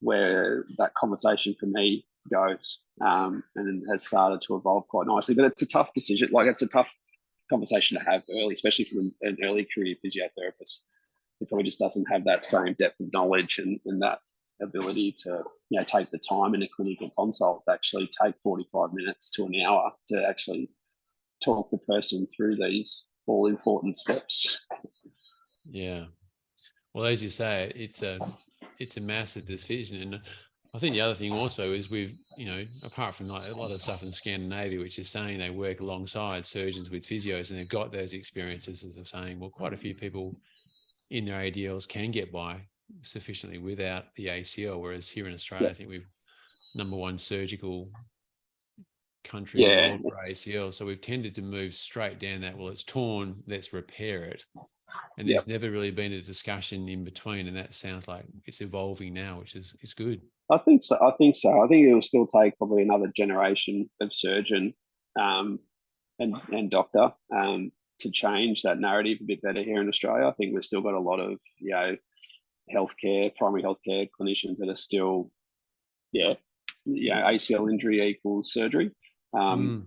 where that conversation for me goes, and has started to evolve quite nicely. But it's a tough decision. Like, it's a tough conversation to have early, especially from an early career physiotherapist who probably just doesn't have that same depth of knowledge and that ability to take the time in a clinical consult to actually take 45 minutes to an hour to actually talk the person through these all important steps. Yeah. Well, as you say, it's a massive decision. And I think the other thing also is we've, apart from like a lot of stuff in Scandinavia, which is saying they work alongside surgeons with physios, and they've got those experiences of saying, well, quite a few people in their ADLs can get by sufficiently without the ACL. Whereas here in Australia, I think we've #1 surgical country in the world for ACL. So we've tended to move straight down that, well, it's torn, let's repair it. And there's never really been a discussion in between. And that sounds like it's evolving now, which is good. I think so. I think it will still take probably another generation of surgeon and doctor to change that narrative a bit better here in Australia. I think we've still got a lot of, primary healthcare clinicians that are still, ACL injury equals surgery. Mm.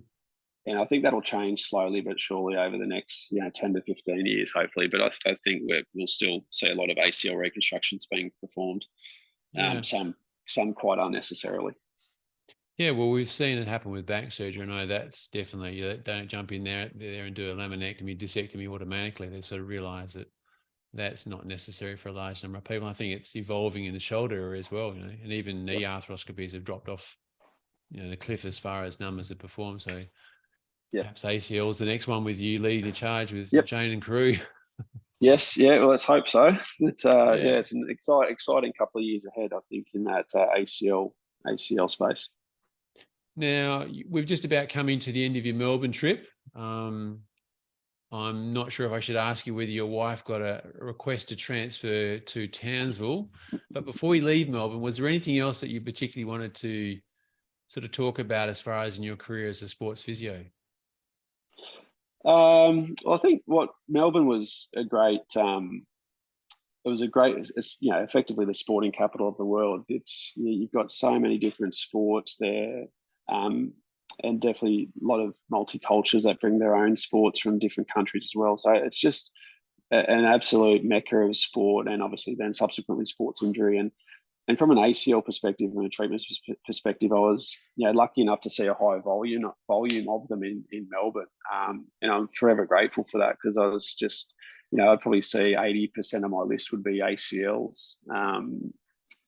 And I think that'll change slowly but surely over the next 10 to 15 years, hopefully. But I think we'll still see a lot of ACL reconstructions being performed, Yeah. some quite unnecessarily. Yeah, well, we've seen it happen with back surgery. I know that's definitely, you don't jump in there and do a laminectomy, disectomy automatically. They sort of realise that that's not necessary for a large number of people. I think it's evolving in the shoulder area as well, and even knee arthroscopies have dropped off, the cliff as far as numbers are performed. So perhaps ACL is the next one with you leading the charge with Jane and crew. Yes, yeah, well, let's hope so. It's it's an exciting couple of years ahead, I think, in that ACL space. Now, we've just about come into the end of your Melbourne trip. I'm not sure if I should ask you whether your wife got a request to transfer to Townsville, but before you leave Melbourne, was there anything else that you particularly wanted to sort of talk about as far as in your career as a sports physio? Well, I think what Melbourne was a great. It was a great. It's effectively the sporting capital of the world. It's you've got so many different sports there, and definitely a lot of multicultures that bring their own sports from different countries as well. So it's just an absolute mecca of sport, and obviously then subsequently sports injury. And from an ACL perspective and a treatment perspective, I was lucky enough to see a high volume of them in Melbourne, and I'm forever grateful for that, because I was just I'd probably see 80% of my list would be ACLs,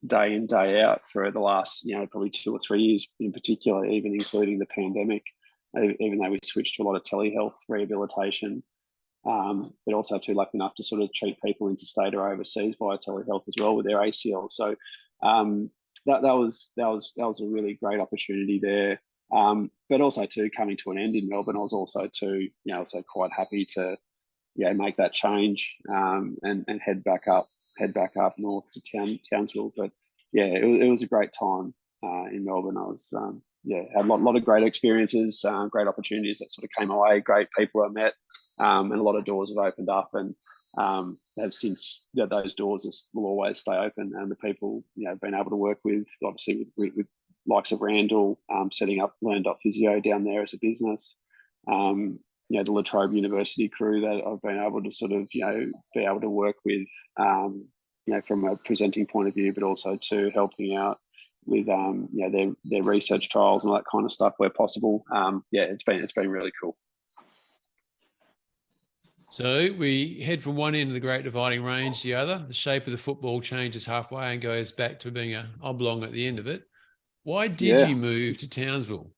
day in, day out for the last probably 2 or 3 years in particular, even including the pandemic, even though we switched to a lot of telehealth rehabilitation. But also too lucky enough to sort of treat people interstate or overseas via telehealth as well with their ACL. So that was a really great opportunity there. But also too, coming to an end in Melbourne, I was also too also quite happy to make that change, and head back up north to Townsville. But it was a great time in Melbourne. I was had a lot of great experiences, great opportunities that sort of came away, great people I met. And a lot of doors have opened up, and have since those doors will always stay open. And the people been able to work with, obviously with likes of Randall, setting up Learn.Physio down there as a business. The La Trobe University crew that I've been able to sort of be able to work with, from a presenting point of view, but also to helping out with their research trials and all that kind of stuff where possible. It's been really cool. So we head from one end of the Great Dividing Range to the other. The shape of the football changes halfway and goes back to being an oblong at the end of it. Why did you move to Townsville?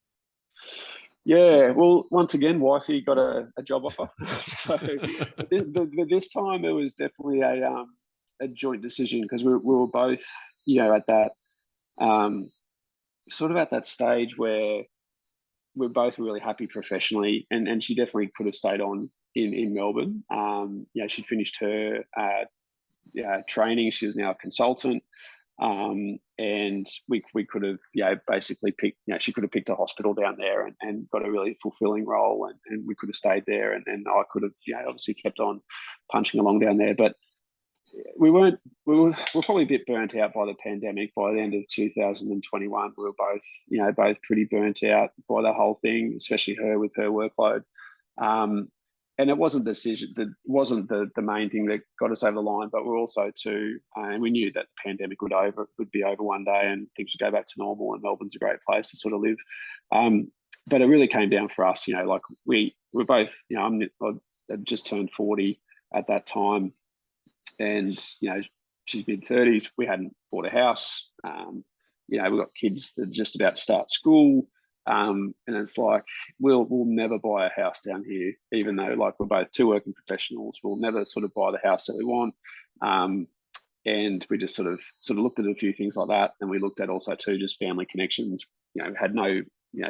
Yeah, well, once again, wifey got a job offer. So this time it was definitely a joint decision, because we were both, at that sort of at that stage where we're both really happy professionally, and she definitely could have stayed on in Melbourne. She'd finished her training. She was now a consultant, and we could have basically picked. She could have picked a hospital down there and got a really fulfilling role, and we could have stayed there, and I could have obviously kept on punching along down there. But we were probably a bit burnt out by the pandemic. By the end of 2021, we were both pretty burnt out by the whole thing, especially her with her workload. And it wasn't the main thing that got us over the line, but we're also too, and we knew that the pandemic would be over one day and things would go back to normal, and Melbourne's a great place to sort of live. But it really came down for us, like we're both, I just turned 40 at that time, and she's mid-30s. We hadn't bought a house. We've got kids that are just about to start school. And it's like we'll never buy a house down here, even though we're both two working professionals. We'll never sort of buy the house that we want. And we just sort of looked at a few things like that, and we looked at also too just family connections. We had no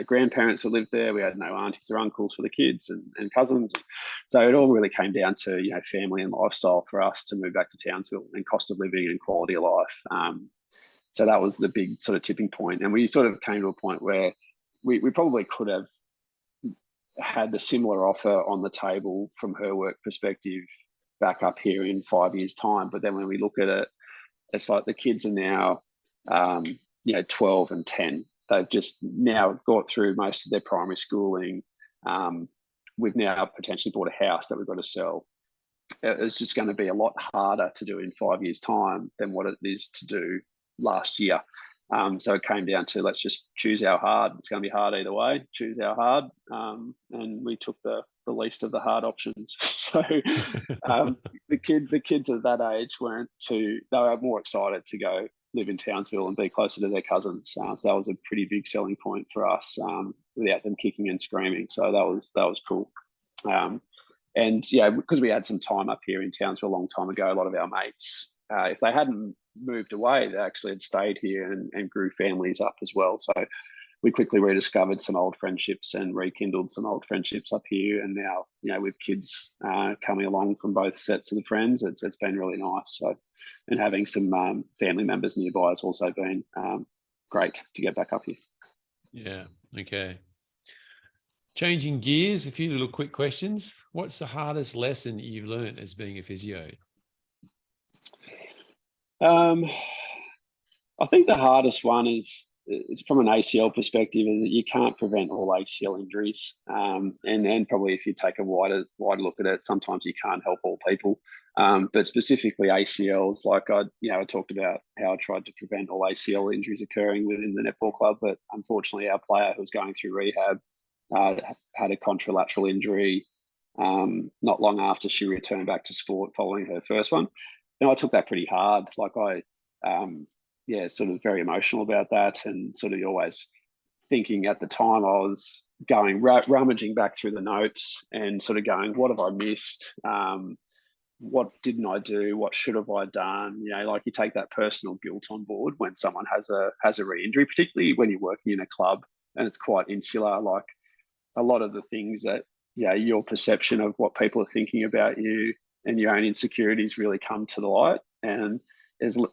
grandparents that lived there. We had no aunties or uncles for the kids and cousins. So it all really came down to family and lifestyle for us to move back to Townsville, and cost of living and quality of life. So that was the big sort of tipping point, and we sort of came to a point where we probably could have had a similar offer on the table from her work perspective back up here in 5 years' time. But then when we look at it, it's like the kids are now 12 and 10. they've just now got through most of their primary schooling. We've now potentially bought a house that we've got to sell. It's just going to be a lot harder to do in 5 years' time than what it is to do last year. So it came down to, let's just choose our hard. It's going to be hard either way. Choose our hard, and we took the least of the hard options. So the kids at that age they were more excited to go live in Townsville and be closer to their cousins. So that was a pretty big selling point for us, without them kicking and screaming. So that was cool. And yeah, because we had some time up here in Townsville a long time ago, a lot of our mates, if they hadn't moved away, they actually had stayed here and grew families up as well. So we quickly rediscovered some old friendships and rekindled some old friendships up here. And now, with kids coming along from both sets of the friends, it's been really nice. So, and having some family members nearby has also been great to get back up here. Yeah. Okay. Changing gears, a few little quick questions. What's the hardest lesson you've learned as being a physio? I think the hardest one is from an ACL perspective, is that you can't prevent all ACL injuries. And probably if you take a wider look at it, sometimes you can't help all people. But specifically ACLs, like I talked about how I tried to prevent all ACL injuries occurring within the netball club, but unfortunately our player who was going through rehab had a contralateral injury not long after she returned back to sport following her first one. And I took that pretty hard. Like sort of very emotional about that, and sort of always thinking at the time I was going rummaging back through the notes and sort of going, what have I missed? What didn't I do? What should have I done? Like you take that personal guilt on board when someone has a re-injury, particularly when you're working in a club and it's quite insular. Like a lot of the things that, your perception of what people are thinking about you and your own insecurities really come to the light. And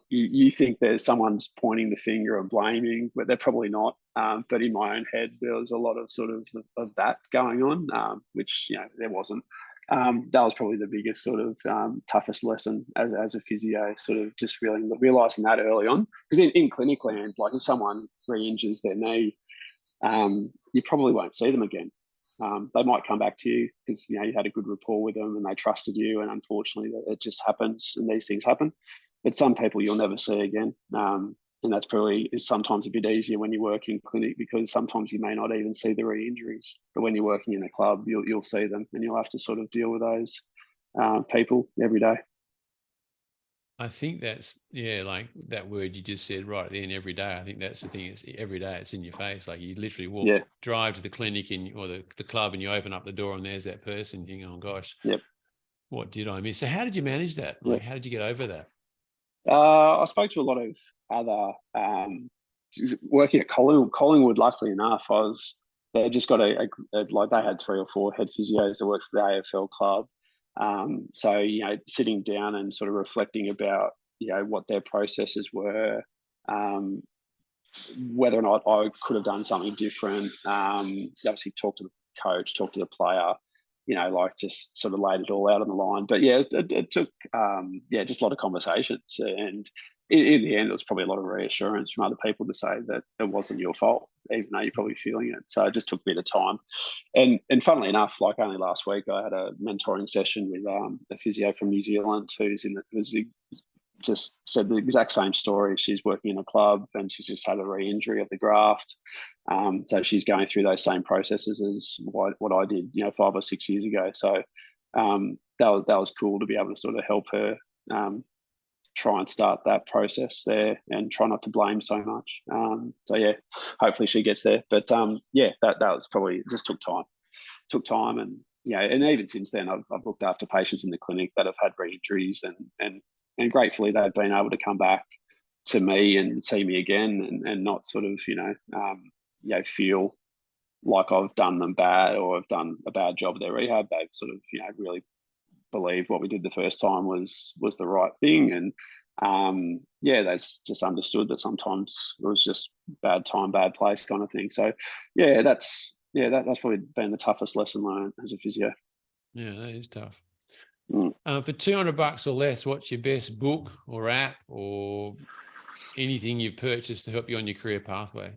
you think there's someone's pointing the finger and blaming, but they're probably not. But in my own head, there was a lot of sort of that going on, which, there wasn't. That was probably the biggest sort of toughest lesson as a physio, sort of just really realizing that early on. Because in clinic land, like if someone re-injures their knee, you probably won't see them again. They might come back to you because you had a good rapport with them and they trusted you, and unfortunately it just happens, and these things happen. But some people you'll never see again, and that's probably is sometimes a bit easier when you work in clinic, because sometimes you may not even see the re-injuries, but when you're working in a club you'll see them, and you'll have to sort of deal with those people every day. I think that's, like that word you just said right at the end, every day. I think that's the thing. It's every day. It's in your face. Like you literally drive to the clinic or the club, and you open up the door and there's that person. You go, oh gosh, what did I miss? So how did you manage that? Like, how did you get over that? I spoke to a lot of other working at Collingwood. Luckily enough, they just got they had 3 or 4 head physios that worked for the AFL club. So sitting down and sort of reflecting about what their processes were, whether or not I could have done something different. Obviously, talk to the coach, talk to the player. Just sort of laid it all out on the line. But it took just a lot of conversations, and in the end, it was probably a lot of reassurance from other people to say that it wasn't your fault, even though you're probably feeling it. So it just took a bit of time. And funnily enough, like only last week, I had a mentoring session with a physio from New Zealand who's just said the exact same story. She's working in a club and she's just had a re-injury of the graft. So she's going through those same processes as what I did, 5 or 6 years ago. So that was cool to be able to sort of help her try and start that process there and try not to blame so much. Hopefully she gets there. But that was probably just took time. And and even since then I've looked after patients in the clinic that have had re-injuries, and gratefully they've been able to come back to me and see me again, and not sort of feel like I've done them bad or I've done a bad job of their rehab. They've sort of really believed what we did the first time was the right thing, and they just understood that sometimes it was just bad time, bad place kind of thing. So that's probably been the toughest lesson learned as a physio. Yeah, that is tough. For $200 or less, what's your best book or app or anything you've purchased to help you on your career pathway?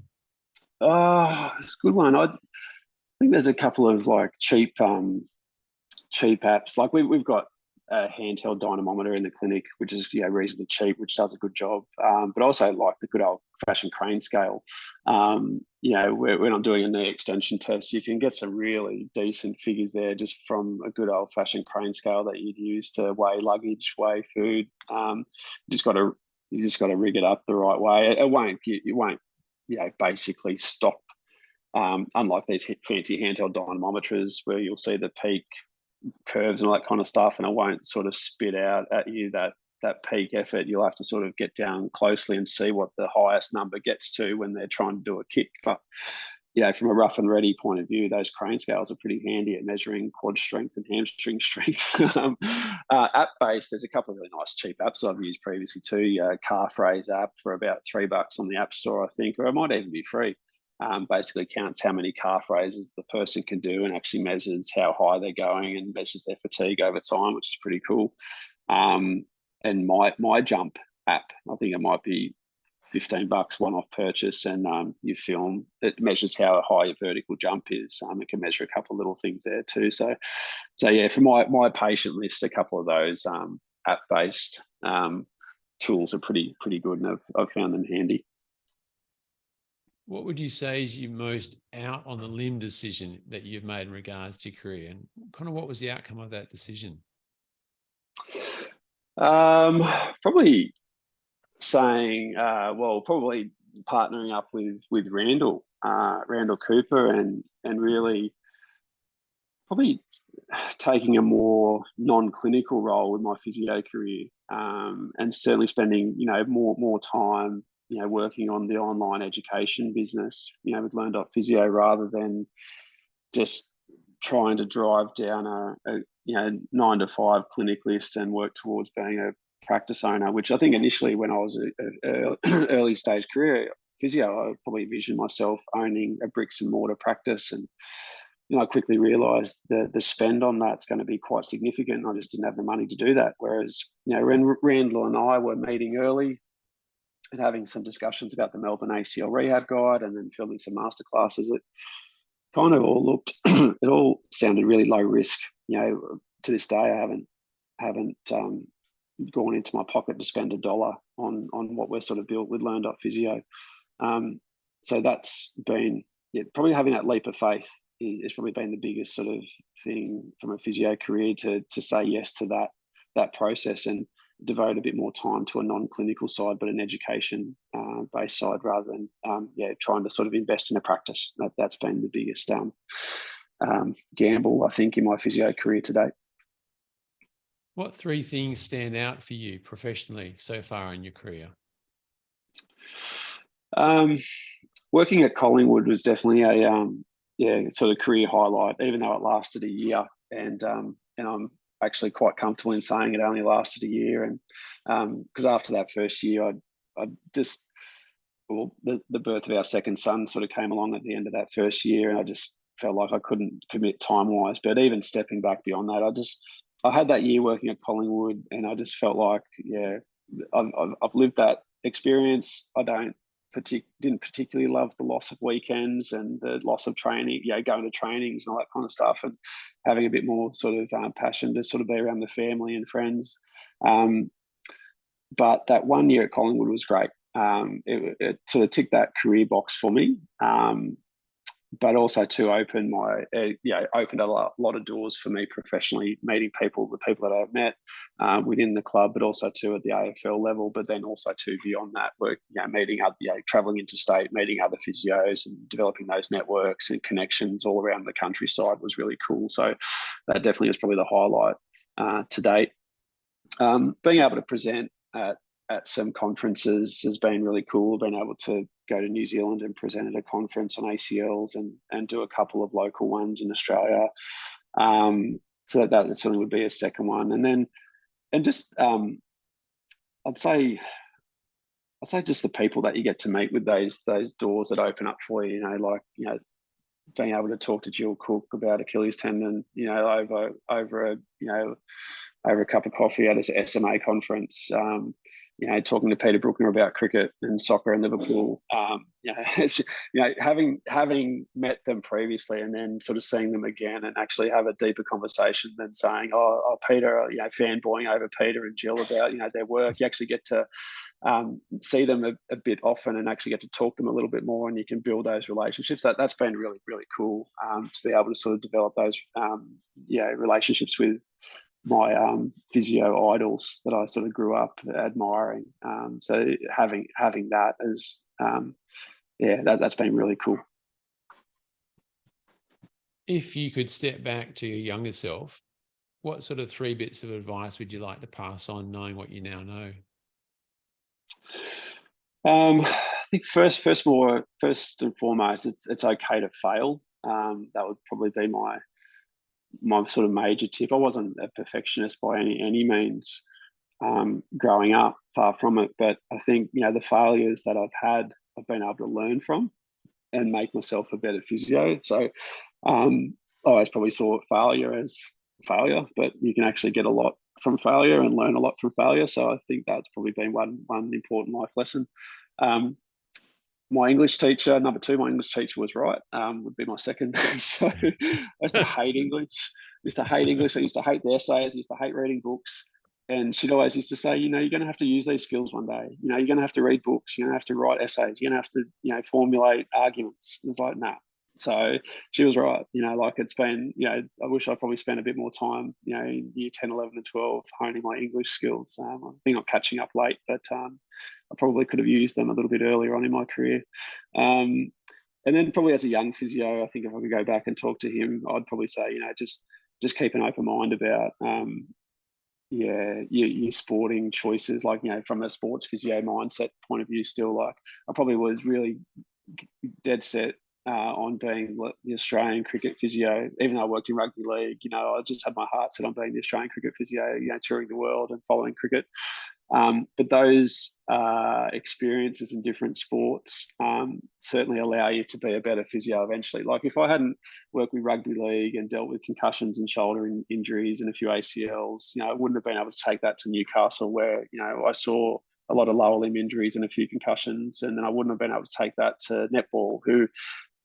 Oh, it's a good one. I think there's a couple of like cheap apps. Like we've got a handheld dynamometer in the clinic, which is reasonably cheap, which does a good job. But also like the good old fashioned crane scale. When I'm doing a knee extension test, you can get some really decent figures there just from a good old fashioned crane scale that you'd use to weigh luggage, weigh food. You just got to rig it up the right way. It won't basically stop. Unlike these fancy handheld dynamometers where you'll see the peak curves and all that kind of stuff, and it won't sort of spit out at you that peak effort. You'll have to sort of get down closely and see what the highest number gets to when they're trying to do a kick. But from a rough and ready point of view, those crane scales are pretty handy at measuring quad strength and hamstring strength. App based, there's a couple of really nice cheap apps I've used previously too. Calf raise app for about $3 on the App Store, I think, or it might even be free. Basically counts how many calf raises the person can do and actually measures how high they're going and measures their fatigue over time, which is pretty cool. And my jump app, I think it might be $15 one-off purchase, and you film. It measures how high your vertical jump is. It can measure a couple of little things there too. So yeah, for my patient list, a couple of those app-based tools are pretty good, and I've found them handy. What would you say is your most out on the limb decision that you've made in regards to your career, and kind of what was the outcome of that decision? Probably saying, probably partnering up with Randall Cooper, and really probably taking a more non-clinical role with my physio career, and certainly spending more time working on the online education business with Learn.Physio, rather than just trying to drive down a 9 to 5 clinic list and work towards being a practice owner, which I think initially when I was an early stage career physio, I probably envisioned myself owning a bricks and mortar practice. And I quickly realised the spend on that's going to be quite significant. I just didn't have the money to do that. Whereas when Randall and I were meeting early and having some discussions about the Melbourne ACL rehab guide, and then filming some masterclasses, it kind of all it all sounded really low risk. To this day, I haven't gone into my pocket to spend $1 on what we're sort of built with Learn.Physio. So that's been probably having that leap of faith is probably been the biggest sort of thing from a physio career, to say yes to that process and devote a bit more time to a non-clinical side, but an education based side, rather than trying to sort of invest in a practice. That's been the biggest gamble, I think, in my physio career to date. What 3 things stand out for you professionally so far in your career? Working at Collingwood was definitely a sort of career highlight, even though it lasted a year. And I'm actually quite comfortable in saying it only lasted a year. And because after that first year, the birth of our second son sort of came along at the end of that first year, and I just felt like I couldn't commit time-wise. But even stepping back beyond that, I had that year working at Collingwood, and I just felt like, I've lived that experience. I didn't particularly love the loss of weekends and the loss of training, going to trainings and all that kind of stuff, and having a bit more sort of passion to sort of be around the family and friends. But that 1 year at Collingwood was great. It sort of ticked that career box for me. But also to open opened a lot of doors for me professionally, meeting the people that I've met within the club, but also too at the AFL level, but then also too beyond that, work, meeting other, traveling interstate, meeting other physios and developing those networks and connections all around the countryside was really cool. So that definitely was probably the highlight to date. Being able to present at some conferences has been really cool. Being able to go to New Zealand and present at a conference on ACLs and do a couple of local ones in Australia. So that certainly would be a second one. And just I'd say just the people that you get to meet with those doors that open up for you, being able to talk to Jill Cook about Achilles tendon, over over a cup of coffee at this SMA conference, talking to Peter Brookner about cricket and soccer in Liverpool. Having met them previously and then sort of seeing them again and actually have a deeper conversation than saying, oh Peter, fanboying over Peter and Jill about, their work. You actually get to see them a bit often and actually get to talk to them a little bit more, and you can build those relationships. That's been really, really cool to be able to sort of develop those relationships with my physio idols that I sort of grew up admiring. So having that as that's been really cool. If you could step back to your younger self, what sort of 3 bits of advice would you like to pass on, knowing what you now know? I think first and foremost, it's okay to fail. That would probably be my sort of major tip. I wasn't a perfectionist by any means growing up, far from it. But I think, the failures that I've had, I've been able to learn from and make myself a better physio. So I always probably saw failure as failure, but you can actually get a lot from failure and learn a lot from failure. So I think that's probably been one important life lesson. My English teacher, number 2, my English teacher was right, would be my second. So I used to hate English. I used to hate the essays. I used to hate reading books. And she'd always used to say, you're going to have to use these skills one day. You're going to have to read books. You're going to have to write essays. You're going to have to, formulate arguments. It was like, nah. So she was right. It's been, I wish I probably spent a bit more time, in year 10, 11 and 12 honing my English skills. I think I'm catching up late, but I probably could have used them a little bit earlier on in my career. And then probably as a young physio, I think if I could go back and talk to him, I'd probably say, just keep an open mind about, your sporting choices, from a sports physio mindset point of view. Still, I probably was really dead set on being the Australian cricket physio. Even though I worked in rugby league, I just had my heart set on being the Australian cricket physio, touring the world and following cricket. But those experiences in different sports certainly allow you to be a better physio eventually. Like if I hadn't worked with rugby league and dealt with concussions and shoulder injuries and a few ACLs, I wouldn't have been able to take that to Newcastle, where, I saw a lot of lower limb injuries and a few concussions. And then I wouldn't have been able to take that to netball,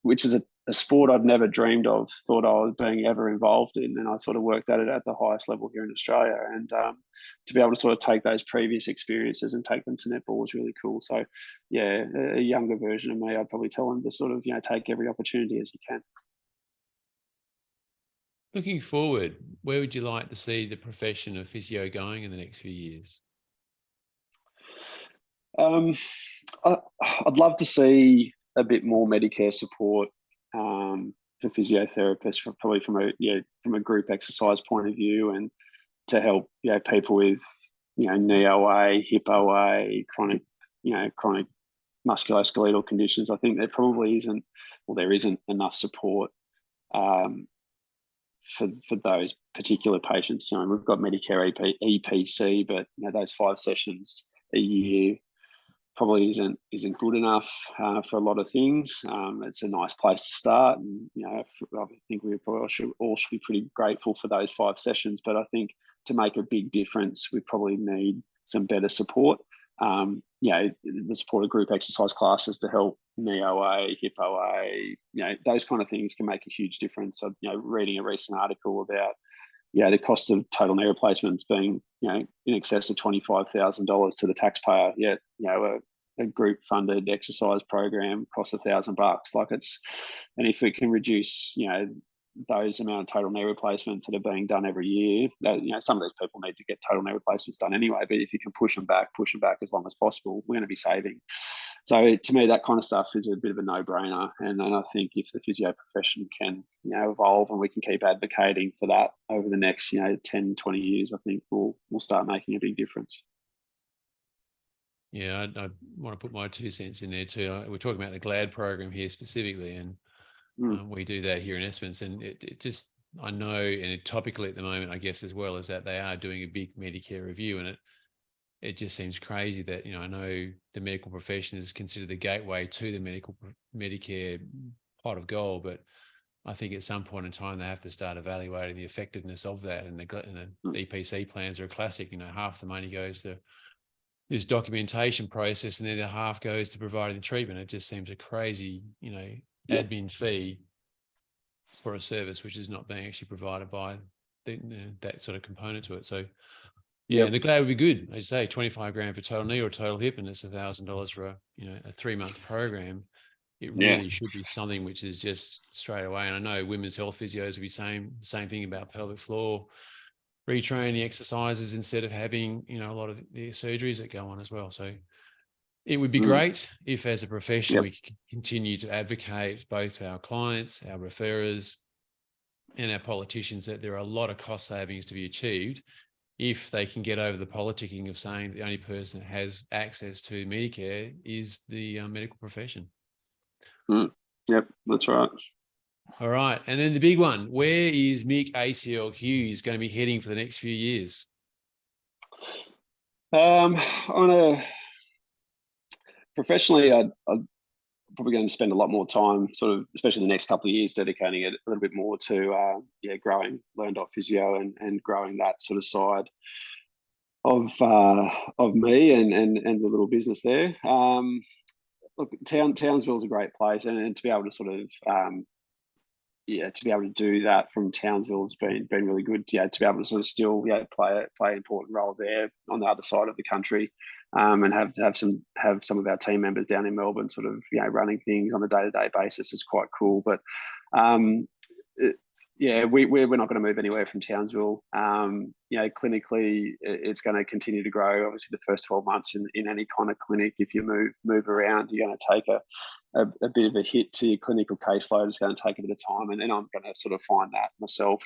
which is a sport I'd never dreamed of, thought I was being ever involved in. And I sort of worked at it at the highest level here in Australia. And to be able to sort of take those previous experiences and take them to netball was really cool. So yeah, a younger version of me, I'd probably tell them to sort of, take every opportunity as you can. Looking forward, where would you like to see the profession of physio going in the next few years? I'd love to see a bit more Medicare support for physiotherapists, probably from a group exercise point of view, and to help people with knee OA, hip OA, chronic musculoskeletal conditions. I think there probably isn't enough support for those particular patients. We've got Medicare EPC, but those 5 sessions a year probably isn't good enough for a lot of things. It's a nice place to start, and I think we probably should be pretty grateful for those 5 sessions. But I think to make a big difference, we probably need some better support. The support of group exercise classes to help knee OA, hip OA, those kind of things can make a huge difference. So, reading a recent article about the cost of total knee replacements being, in excess of $25,000 to the taxpayer. Yet, a group funded exercise program costs $1,000. And if we can reduce, those amount of total knee replacements that are being done every year, that, some of those people need to get total knee replacements done anyway. But if you can push them back as long as possible, we're going to be saving. So to me, that kind of stuff is a bit of a no-brainer. And I think if the physio profession can, evolve and we can keep advocating for that over the next, 10, 20 years, I think we'll start making a big difference. Yeah, I want to put my 2 cents in there too. We're talking about the GLAD program here specifically, and we do that here in Espins. And it just, I know, and topically at the moment, I guess, as well, is that they are doing a big Medicare review, and it just seems crazy that, I know the medical profession is considered the gateway to the Medicare pot of gold, but I think at some point in time they have to start evaluating the effectiveness of that. And the DPC plans are a classic. Half the money goes to this documentation process, and then the half goes to providing the treatment. It just seems a crazy, admin fee for a service which is not being actually provided by that sort of component to it. So and the glad would be good. As you say, 25 grand for total knee or total hip, and it's $1,000 for a 3-month program. It really should be something which is just straight away. And I know women's health physios will be same thing about pelvic floor retraining exercises instead of having a lot of the surgeries that go on as well. So it would be great if, as a profession, we could continue to advocate both to our clients, our referrers, and our politicians that there are a lot of cost savings to be achieved if they can get over the politicking of saying the only person that has access to Medicare is the medical profession. Yep, that's right. All right. And then the big one, where is Mick ACL Hughes going to be heading for the next few years? Professionally, I'm probably going to spend a lot more time, sort of, especially the next couple of years, dedicating it a little bit more to growing Learn.Physio and growing that sort of side of me and the little business there. Look, Townsville is a great place, and to be able to sort of to be able to do that from Townsville has been really good. To be able to sort of still play an important role there on the other side of the country, and have some of our team members down in Melbourne sort of running things on a day-to-day basis is quite cool. But we're not going to move anywhere from Townsville. Clinically, it's going to continue to grow. Obviously, the first 12 months in any kind of clinic, if you move around, you're going to take a bit of a hit to your clinical caseload. It's going to take a bit of time, and then I'm going to sort of find that myself.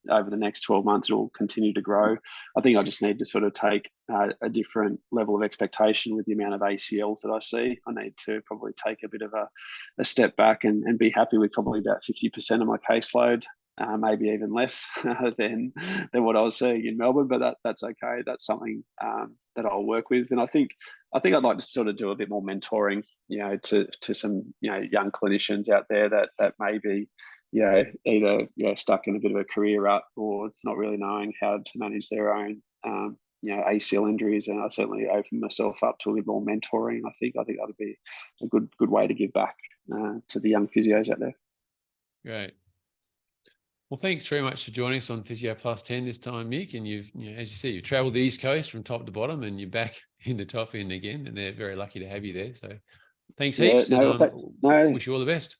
Over the next 12 months, it will continue to grow. I think I just need to sort of take a different level of expectation with the amount of ACLs that I see. I need to probably take a bit of a step back and be happy with probably about 50% of my caseload, maybe even less than what I was seeing in Melbourne. But that's okay. That's something that I'll work with. And I think I'd like to sort of do a bit more mentoring, to some young clinicians out there that may be either stuck in a bit of a career rut or not really knowing how to manage their own ACL injuries. And I certainly open myself up to a bit more mentoring. I think that would be a good way to give back to the young physios out there. Great. Well, thanks very much for joining us on Physio+10 this time, Mick. And you've, as you see, you've travelled the East Coast from top to bottom, and you're back in the top end again. And they're very lucky to have you there. So thanks heaps. Wish you all the best.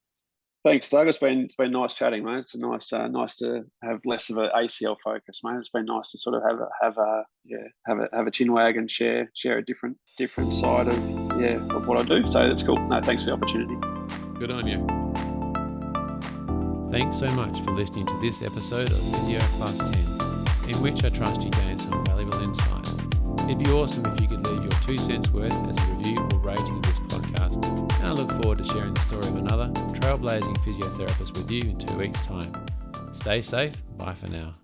Thanks, Doug. It's been nice chatting, mate. It's nice to have less of an ACL focus, mate. It's been nice to sort of have a chin wag and share a different side of what I do. So that's cool. No, thanks for the opportunity. Good on you. Thanks so much for listening to this episode of Physio+10, in which I trust you gained some valuable insights. It'd be awesome if you could leave your 2 cents worth as a review or rating of this podcast, and I look forward to sharing the story of another trailblazing physiotherapist with you in 2 weeks' time. Stay safe. Bye for now.